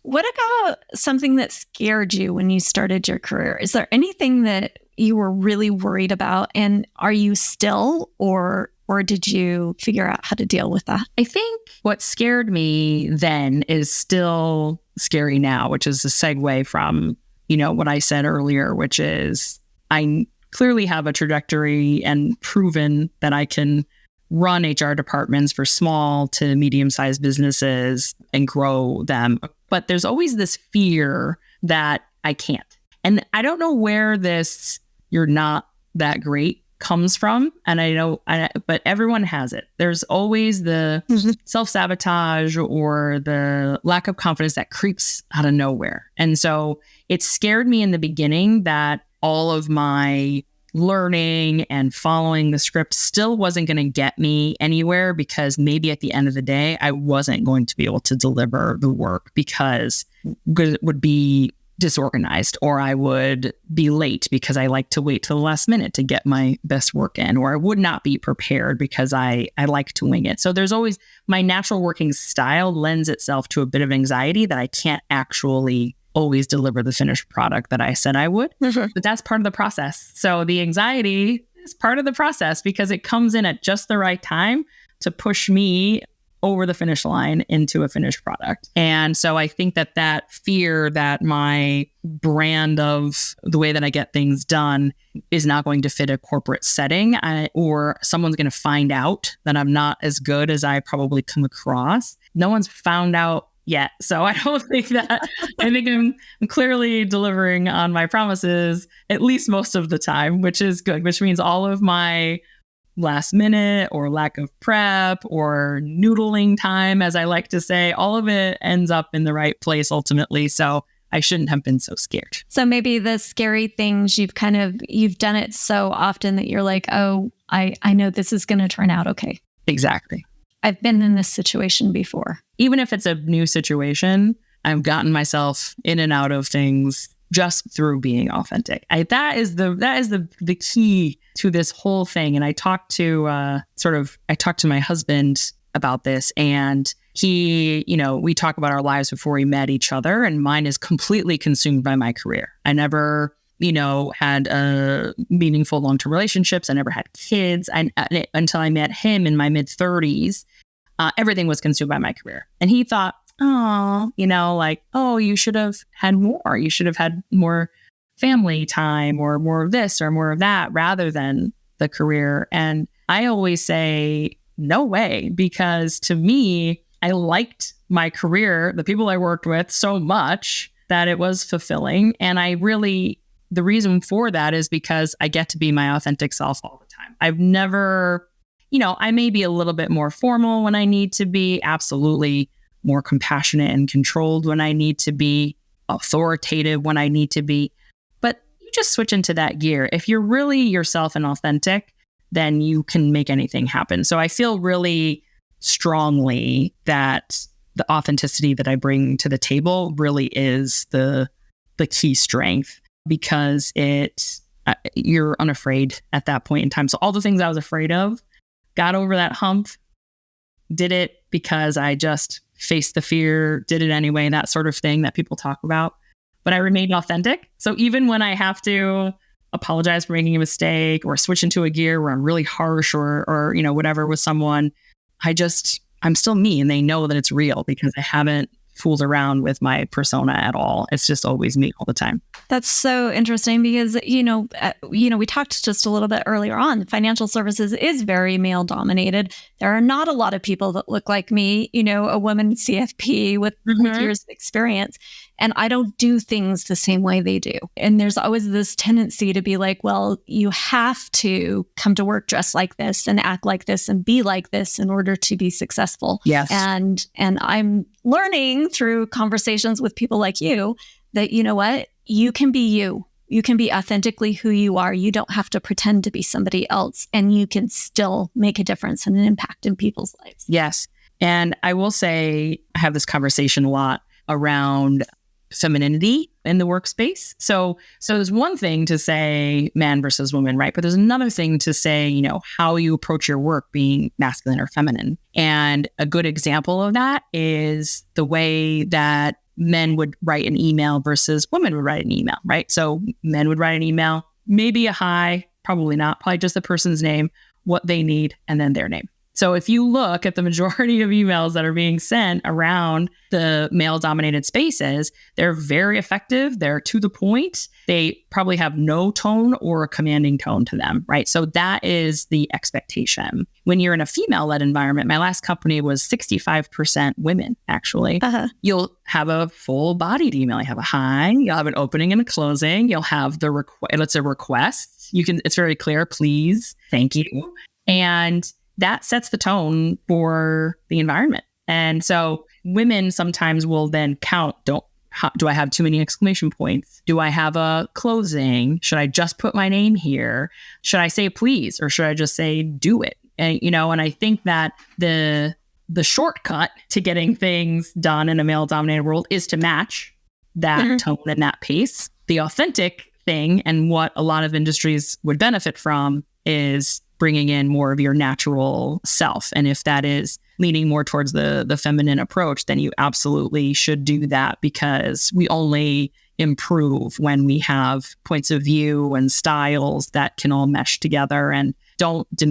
What about something that scared you when you started your career? Is there anything that you were really worried about? And are you still, or did you figure out how to deal with that? I think what scared me then is still scary now, which is a segue from, what I said earlier, which is I clearly have a trajectory and proven that I can run HR departments for small to medium-sized businesses and grow them. But there's always this fear that I can't. And I don't know where this "you're not that great" comes from. And but everyone has it. There's always the self-sabotage or the lack of confidence that creeps out of nowhere. And so it scared me in the beginning that all of my learning and following the script still wasn't going to get me anywhere, because maybe at the end of the day, I wasn't going to be able to deliver the work because it would be disorganized, or I would be late because I like to wait till the last minute to get my best work in, or I would not be prepared because I like to wing it. So there's always, my natural working style lends itself to a bit of anxiety that I can't actually always deliver the finished product that I said I would. But that's part of the process. So the anxiety is part of the process because it comes in at just the right time to push me over the finish line into a finished product. And so I think that fear that my brand of the way that I get things done is not going to fit a corporate setting, or someone's going to find out that I'm not as good as I probably come across. No one's found out yet. So I don't think that, I think I'm clearly delivering on my promises, at least most of the time, which is good, which means all of my last minute or lack of prep or noodling time, as I like to say, all of it ends up in the right place ultimately. So I shouldn't have been so scared. So maybe the scary things you've done it so often that you're like, oh, I know this is going to turn out okay. Exactly. I've been in this situation before. Even if it's a new situation, I've gotten myself in and out of things just through being authentic. That is the key to this whole thing. And I talked to my husband about this, and he, we talk about our lives before we met each other, and mine is completely consumed by my career. I never, had meaningful long-term relationships. I never had kids until I met him in my mid-30s. Everything was consumed by my career. And he thought, you should have had more. You should have had more family time or more of this or more of that rather than the career. And I always say, no way, because to me, I liked my career, the people I worked with so much that it was fulfilling. And the reason for that is because I get to be my authentic self all the time. I've never, I may be a little bit more formal when I need to be, absolutely more compassionate and controlled when I need to be, authoritative when I need to be. But you just switch into that gear. If you're really yourself and authentic, then you can make anything happen. So I feel really strongly that the authenticity that I bring to the table really is the key strength, because it you're unafraid at that point in time. So all the things I was afraid of, got over that hump, did it because I just faced the fear, did it anyway, that sort of thing that people talk about. But I remained authentic. So even when I have to apologize for making a mistake or switch into a gear where I'm really harsh or whatever with someone, I'm still me, and they know that it's real because I haven't fooled around with my persona at all. It's just always me all the time. That's so interesting because, we talked just a little bit earlier on, financial services is very male dominated. There are not a lot of people that look like me, a woman CFP with years of experience. And I don't do things the same way they do. And there's always this tendency to be like, well, you have to come to work dressed like this and act like this and be like this in order to be successful. Yes. And I'm learning through conversations with people like you that, you know what, you can be you. You can be authentically who you are. You don't have to pretend to be somebody else, and you can still make a difference and an impact in people's lives. Yes. And I will say, I have this conversation a lot around femininity in the workspace. So there's one thing to say man versus woman, right? But there's another thing to say, how you approach your work being masculine or feminine. And a good example of that is the way that men would write an email versus women would write an email, right? So men would write an email, maybe a hi, probably not, probably just the person's name, what they need, and then their name. So if you look at the majority of emails that are being sent around the male-dominated spaces, they're very effective. They're to the point. They probably have no tone or a commanding tone to them, right? So that is the expectation. When you're in a female-led environment, my last company was 65% women, actually. You'll have a full-bodied email. You have a hi, you'll have an opening and a closing. You'll have it's a request. It's very clear, please, thank you. And that sets the tone for the environment. And so women sometimes will then count, do I have too many exclamation points? Do I have a closing? Should I just put my name here? Should I say please, or should I just say do it? And, and I think that the shortcut to getting things done in a male-dominated world is to match that tone and that pace. The authentic thing, and what a lot of industries would benefit from, is bringing in more of your natural self. And if that is leaning more towards the feminine approach, then you absolutely should do that, because we only improve when we have points of view and styles that can all mesh together. And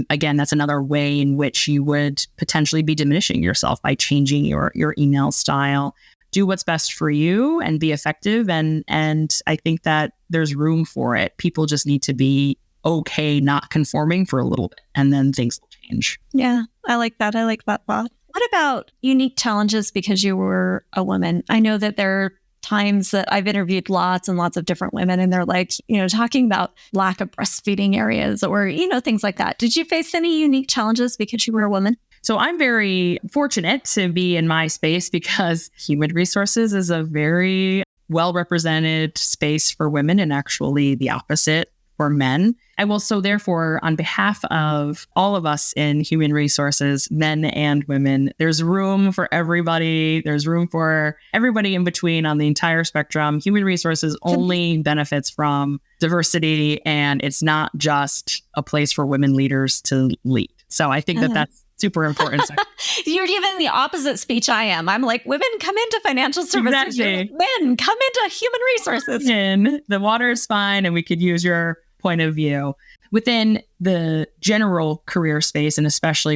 again, that's another way in which you would potentially be diminishing yourself by changing your email style. Do what's best for you and be effective. And I think that there's room for it. People just need to be okay not conforming for a little bit, and then things will change. Yeah, I like that. I like that thought. What about unique challenges because you were a woman? I know that there are times that I've interviewed lots and lots of different women, and they're like, talking about lack of breastfeeding areas or, things like that. Did you face any unique challenges because you were a woman? So I'm very fortunate to be in my space, because human resources is a very well-represented space for women, and actually the opposite for men. I will, so therefore, on behalf of all of us in human resources, men and women, there's room for everybody. There's room for everybody in between on the entire spectrum. Human resources only benefits from diversity, and it's not just a place for women leaders to lead. So I think that that's super important. You're giving the opposite speech I am. I'm like, women come into financial services. Exactly. Men come into human resources. The water is fine, and we could use your point of view. Within the general career space, and especially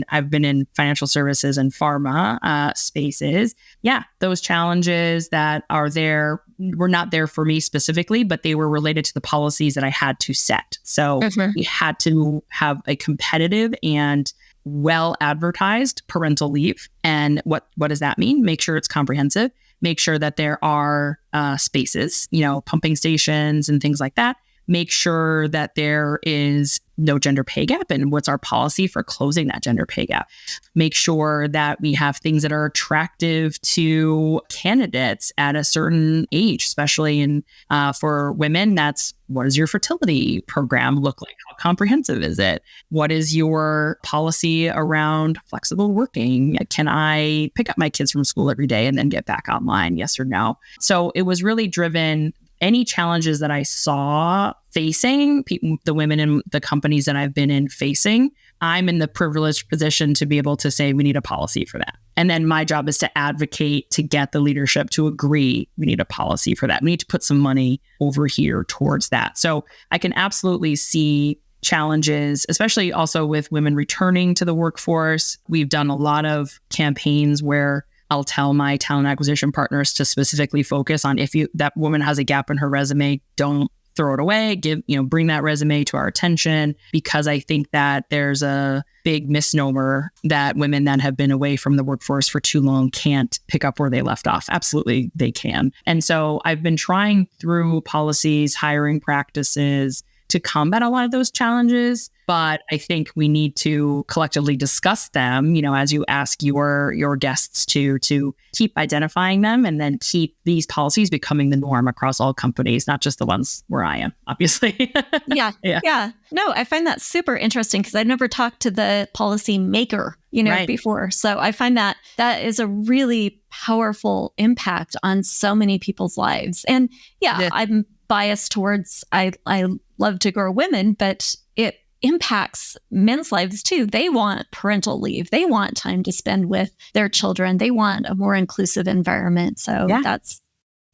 I've been in financial services and pharma spaces. Yeah, those challenges that are there were not there for me specifically, but they were related to the policies that I had to set. So we had to have a competitive and well advertised parental leave. And what does that mean? Make sure it's comprehensive. Make sure that there are spaces, pumping stations and things like that. Make sure that there is no gender pay gap, and what's our policy for closing that gender pay gap. Make sure that we have things that are attractive to candidates at a certain age, especially for women. That's, what does your fertility program look like? How comprehensive is it? What is your policy around flexible working? Can I pick up my kids from school every day and then get back online? Yes or no? So it was really driven. any challenges that I saw facing the women in the companies that I've been in facing, I'm in the privileged position to be able to say, we need a policy for that. And then my job is to advocate to get the leadership to agree we need a policy for that. We need to put some money over here towards that. So I can absolutely see challenges, especially also with women returning to the workforce. We've done a lot of campaigns where I'll tell my talent acquisition partners to specifically focus on if that woman has a gap in her resume, don't throw it away, bring that resume to our attention, because I think that there's a big misnomer that women that have been away from the workforce for too long can't pick up where they left off. Absolutely, they can. And so I've been trying through policies, hiring practices to combat a lot of those challenges, but I think we need to collectively discuss them, as you ask your guests to keep identifying them and then keep these policies becoming the norm across all companies, not just the ones where I am, obviously. Yeah. No, I find that super interesting because I've never talked to the policy maker, Right. before. So I find that is a really powerful impact on so many people's lives. And I'm biased towards, I love to grow women, but it impacts men's lives too. They want parental leave. They want time to spend with their children. They want a more inclusive environment. So that's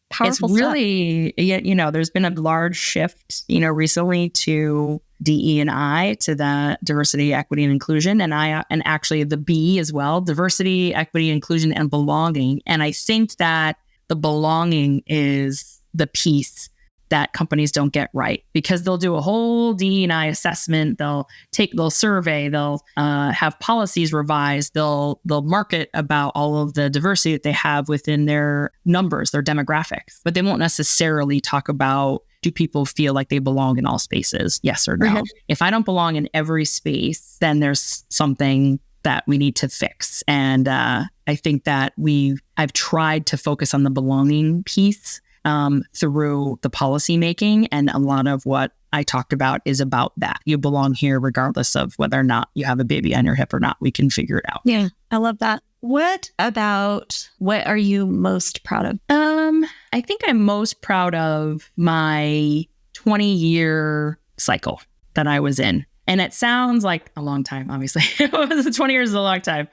powerful. It's really, there's been a large shift, recently to DE&I, to the diversity, equity, and inclusion. And actually the B as well, diversity, equity, inclusion, and belonging. And I think that the belonging is the piece that companies don't get right, because they'll do a whole DE&I assessment, they'll survey, they'll have policies revised, they'll market about all of the diversity that they have within their numbers, their demographics, but they won't necessarily talk about, do people feel like they belong in all spaces? Yes or no? Mm-hmm. If I don't belong in every space, then there's something that we need to fix. And I think that I've tried to focus on the belonging piece through the policy making. And a lot of what I talked about is about that. You belong here regardless of whether or not you have a baby on your hip or not. We can figure it out. Yeah, I love that. What are you most proud of? I think I'm most proud of my 20-year cycle that I was in. And it sounds like a long time, obviously. 20 years is a long time.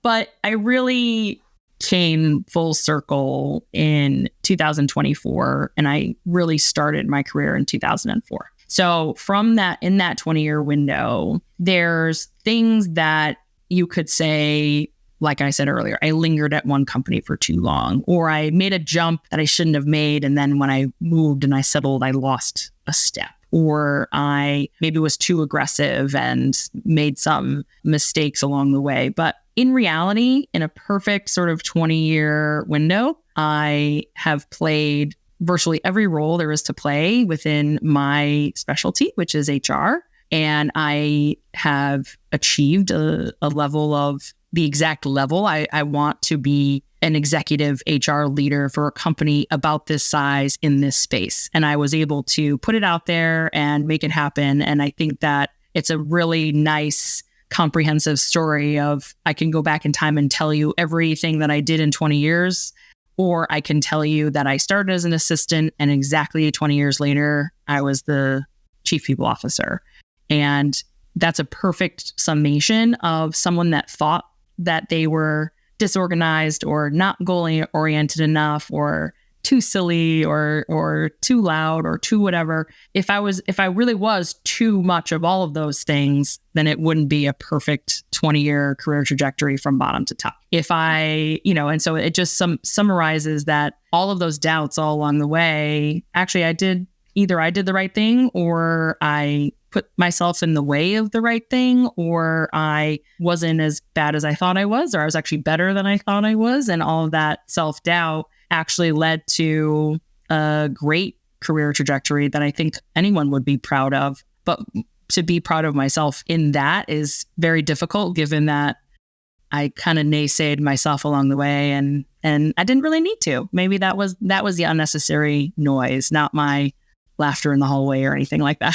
But I really came full circle in 2024, and I really started my career in 2004. So from that, in that 20-year window, there's things that you could say, like I said earlier, I lingered at one company for too long, or I made a jump that I shouldn't have made, and then when I moved and I settled, I lost a step. Or I maybe was too aggressive and made some mistakes along the way. But in reality, in a perfect sort of 20-year window, I have played virtually every role there is to play within my specialty, which is HR. And I have achieved a level of the exact level I want to be an executive HR leader for a company about this size in this space. And I was able to put it out there and make it happen. And I think that it's a really nice, comprehensive story of, I can go back in time and tell you everything that I did in 20 years, or I can tell you that I started as an assistant and exactly 20 years later, I was the chief people officer. And that's a perfect summation of someone that thought that they were disorganized or not goal-oriented enough, or too silly, or too loud, or too whatever. If I really was too much of all of those things, then it wouldn't be a perfect 20-year career trajectory from bottom to top. And so it just summarizes that all of those doubts all along the way, actually I did the right thing, or I put myself in the way of the right thing, or I wasn't as bad as I thought I was, or I was actually better than I thought I was. And all of that self-doubt actually led to a great career trajectory that I think anyone would be proud of. But to be proud of myself in that is very difficult, given that I kind of naysayed myself along the way, and I didn't really need to. Maybe that was the unnecessary noise, not my laughter in the hallway or anything like that.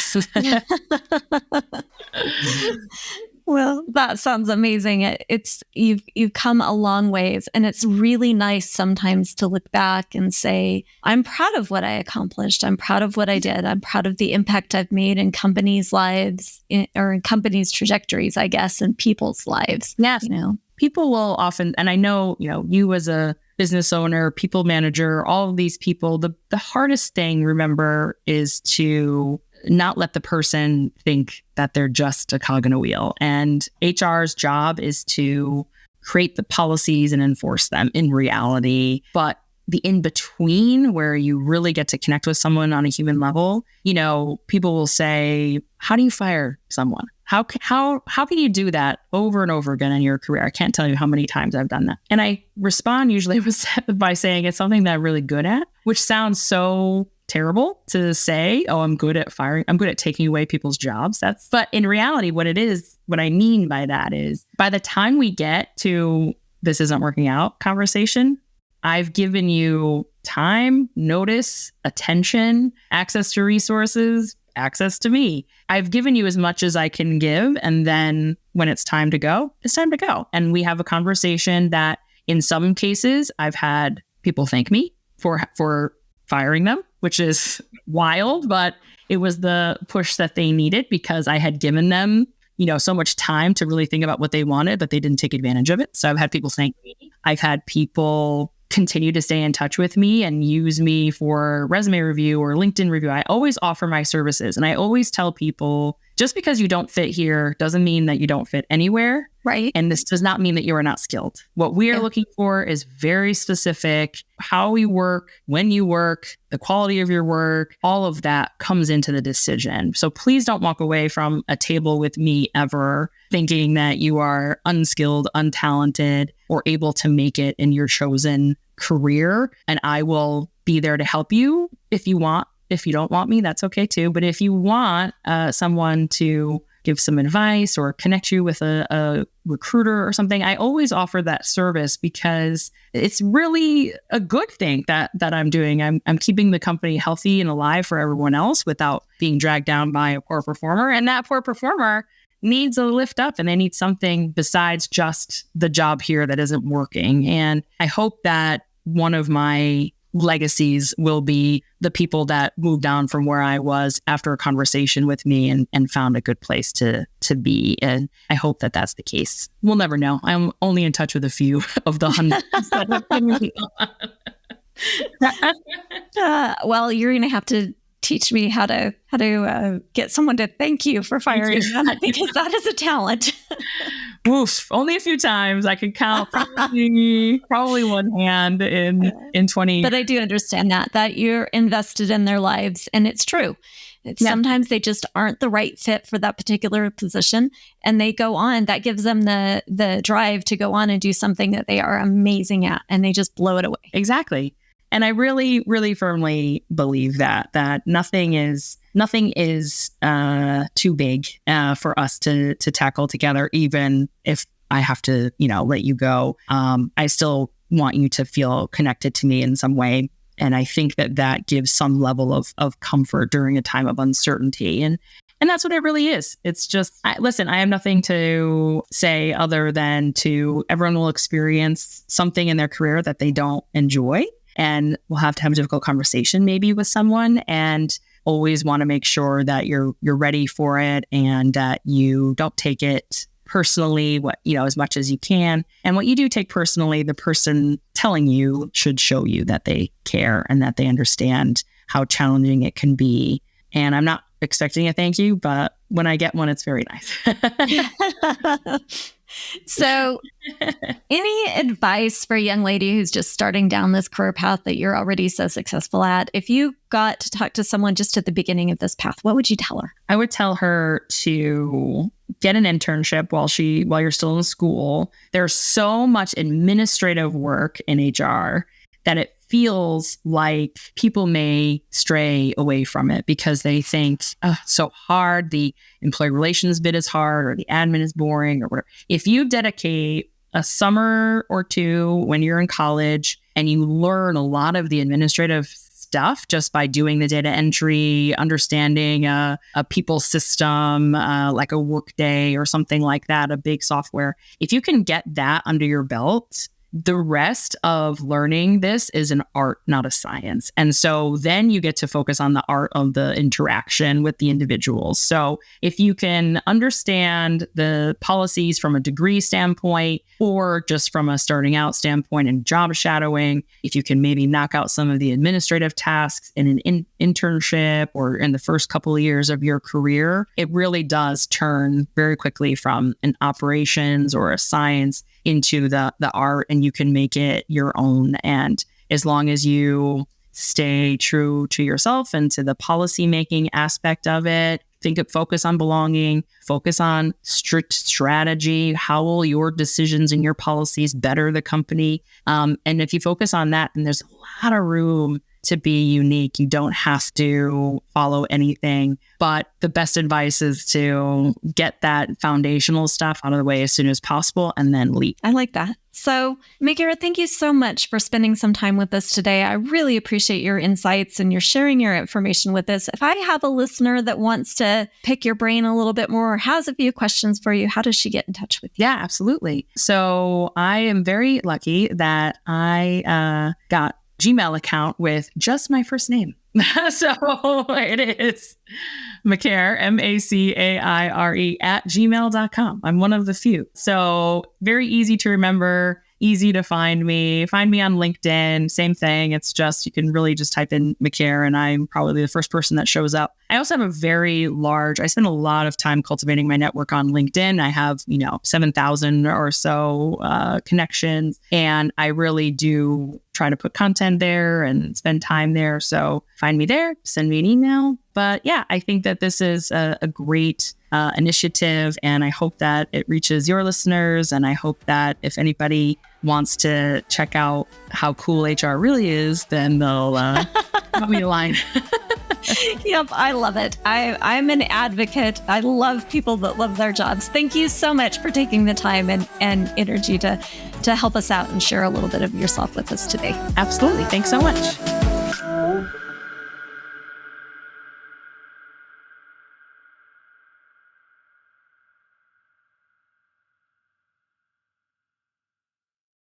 Well, that sounds amazing. It's you've come a long ways, and it's really nice sometimes to look back and say, I'm proud of what I accomplished. I'm proud of what I did. I'm proud of the impact I've made in companies' lives or in companies' trajectories, I guess, and people's lives. Yes. You know, people will often, and I know, you as a business owner, people manager, all of these people, the hardest thing, remember, is to not let the person think that they're just a cog in a wheel. And HR's job is to create the policies and enforce them in reality. But the in-between, where you really get to connect with someone on a human level, people will say, how do you fire someone? How can you do that over and over again in your career? I can't tell you how many times I've done that. And I respond usually by saying it's something that I'm really good at, which sounds so terrible to say, oh, I'm good at firing. I'm good at taking away people's jobs. But in reality, what I mean by that is, by the time we get to this isn't working out conversation, I've given you time, notice, attention, access to resources, access to me. I've given you as much as I can give. And then when it's time to go, it's time to go. And we have a conversation that in some cases, I've had people thank me for firing them, which is wild, but it was the push that they needed because I had given them, so much time to really think about what they wanted, but they didn't take advantage of it. So I've had people thank me. I've had people continue to stay in touch with me and use me for resume review or LinkedIn review. I always offer my services. And I always tell people, just because you don't fit here doesn't mean that you don't fit anywhere. Right. And this does not mean that you are not skilled. What we are looking for is very specific. How we work, when you work, the quality of your work, all of that comes into the decision. So please don't walk away from a table with me ever thinking that you are unskilled, untalented, or able to make it in your chosen career. And I will be there to help you if you want. If you don't want me, that's okay too. But if you want someone to give some advice or connect you with a recruiter or something, I always offer that service because it's really a good thing that I'm doing. I'm keeping the company healthy and alive for everyone else without being dragged down by a poor performer. And that poor performer needs a lift up, and they need something besides just the job here that isn't working. And I hope that one of my legacies will be the people that moved down from where I was after a conversation with me and found a good place to be. And I hope that that's the case. We'll never know. I'm only in touch with a few of the hundreds that have been moving on. Well, you're going to have to teach me how to get someone to thank you for firing them, because that is a talent. Oof, only a few times. I could count probably one hand in 20. But I do understand that you're invested in their lives, and it's true. Sometimes they just aren't the right fit for that particular position, and they go on. That gives them the drive to go on and do something that they are amazing at, and they just blow it away. Exactly. And I really, really firmly believe that nothing is too big for us to tackle together, even if I have to, let you go. I still want you to feel connected to me in some way. And I think that gives some level of comfort during a time of uncertainty. And that's what it really is. It's just, listen, I have nothing to say other than everyone will experience something in their career that they don't enjoy. And we'll have to have a difficult conversation maybe with someone, and always want to make sure that you're ready for it and that you don't take it personally, as much as you can. And what you do take personally, the person telling you should show you that they care and that they understand how challenging it can be. And I'm not expecting a thank you, but when I get one, it's very nice. So any advice for a young lady who's just starting down this career path that you're already so successful at? If you got to talk to someone just at the beginning of this path, what would you tell her? I would tell her to get an internship while you're still in school. There's so much administrative work in HR that it feels like people may stray away from it because they think, oh, it's so hard. The employee relations bit is hard, or the admin is boring, or whatever. If you dedicate a summer or two when you're in college and you learn a lot of the administrative stuff just by doing the data entry, understanding a people system, like a Workday or something like that, a big software. If you can get that under your belt, the rest of learning this is an art, not a science. And so then you get to focus on the art of the interaction with the individuals. So if you can understand the policies from a degree standpoint, or just from a starting out standpoint and job shadowing, if you can maybe knock out some of the administrative tasks in an internship or in the first couple of years of your career, it really does turn very quickly from an operations or a science into the art, and you can make it your own. And as long as you stay true to yourself and to the policy making aspect of it, focus on belonging, focus on strict strategy. How will your decisions and your policies better the company? And if you focus on that, then there's a lot of room to be unique. You don't have to follow anything, but the best advice is to get that foundational stuff out of the way as soon as possible and then leap. I like that. So, Macaire, thank you so much for spending some time with us today. I really appreciate your insights and your sharing your information with us. If I have a listener that wants to pick your brain a little bit more or has a few questions for you, how does she get in touch with you? Yeah, absolutely. So I am very lucky that I got Gmail account with just my first name. So it is Macaire, Macaire @gmail.com. I'm one of the few. So very easy to remember, easy to find me. Find me on LinkedIn. Same thing. It's just, you can really just type in Macaire and I'm probably the first person that shows up. I also have I spend a lot of time cultivating my network on LinkedIn. I have, 7,000 or so connections, and I really do try to put content there and spend time there. So find me there, send me an email. But yeah, I think that this is a great initiative, and I hope that it reaches your listeners. And I hope that if anybody wants to check out how cool HR really is, then they'll drop me a line. Yep, I love it. I'm an advocate. I love people that love their jobs. Thank you so much for taking the time and energy to help us out and share a little bit of yourself with us today. Absolutely. Thanks so much.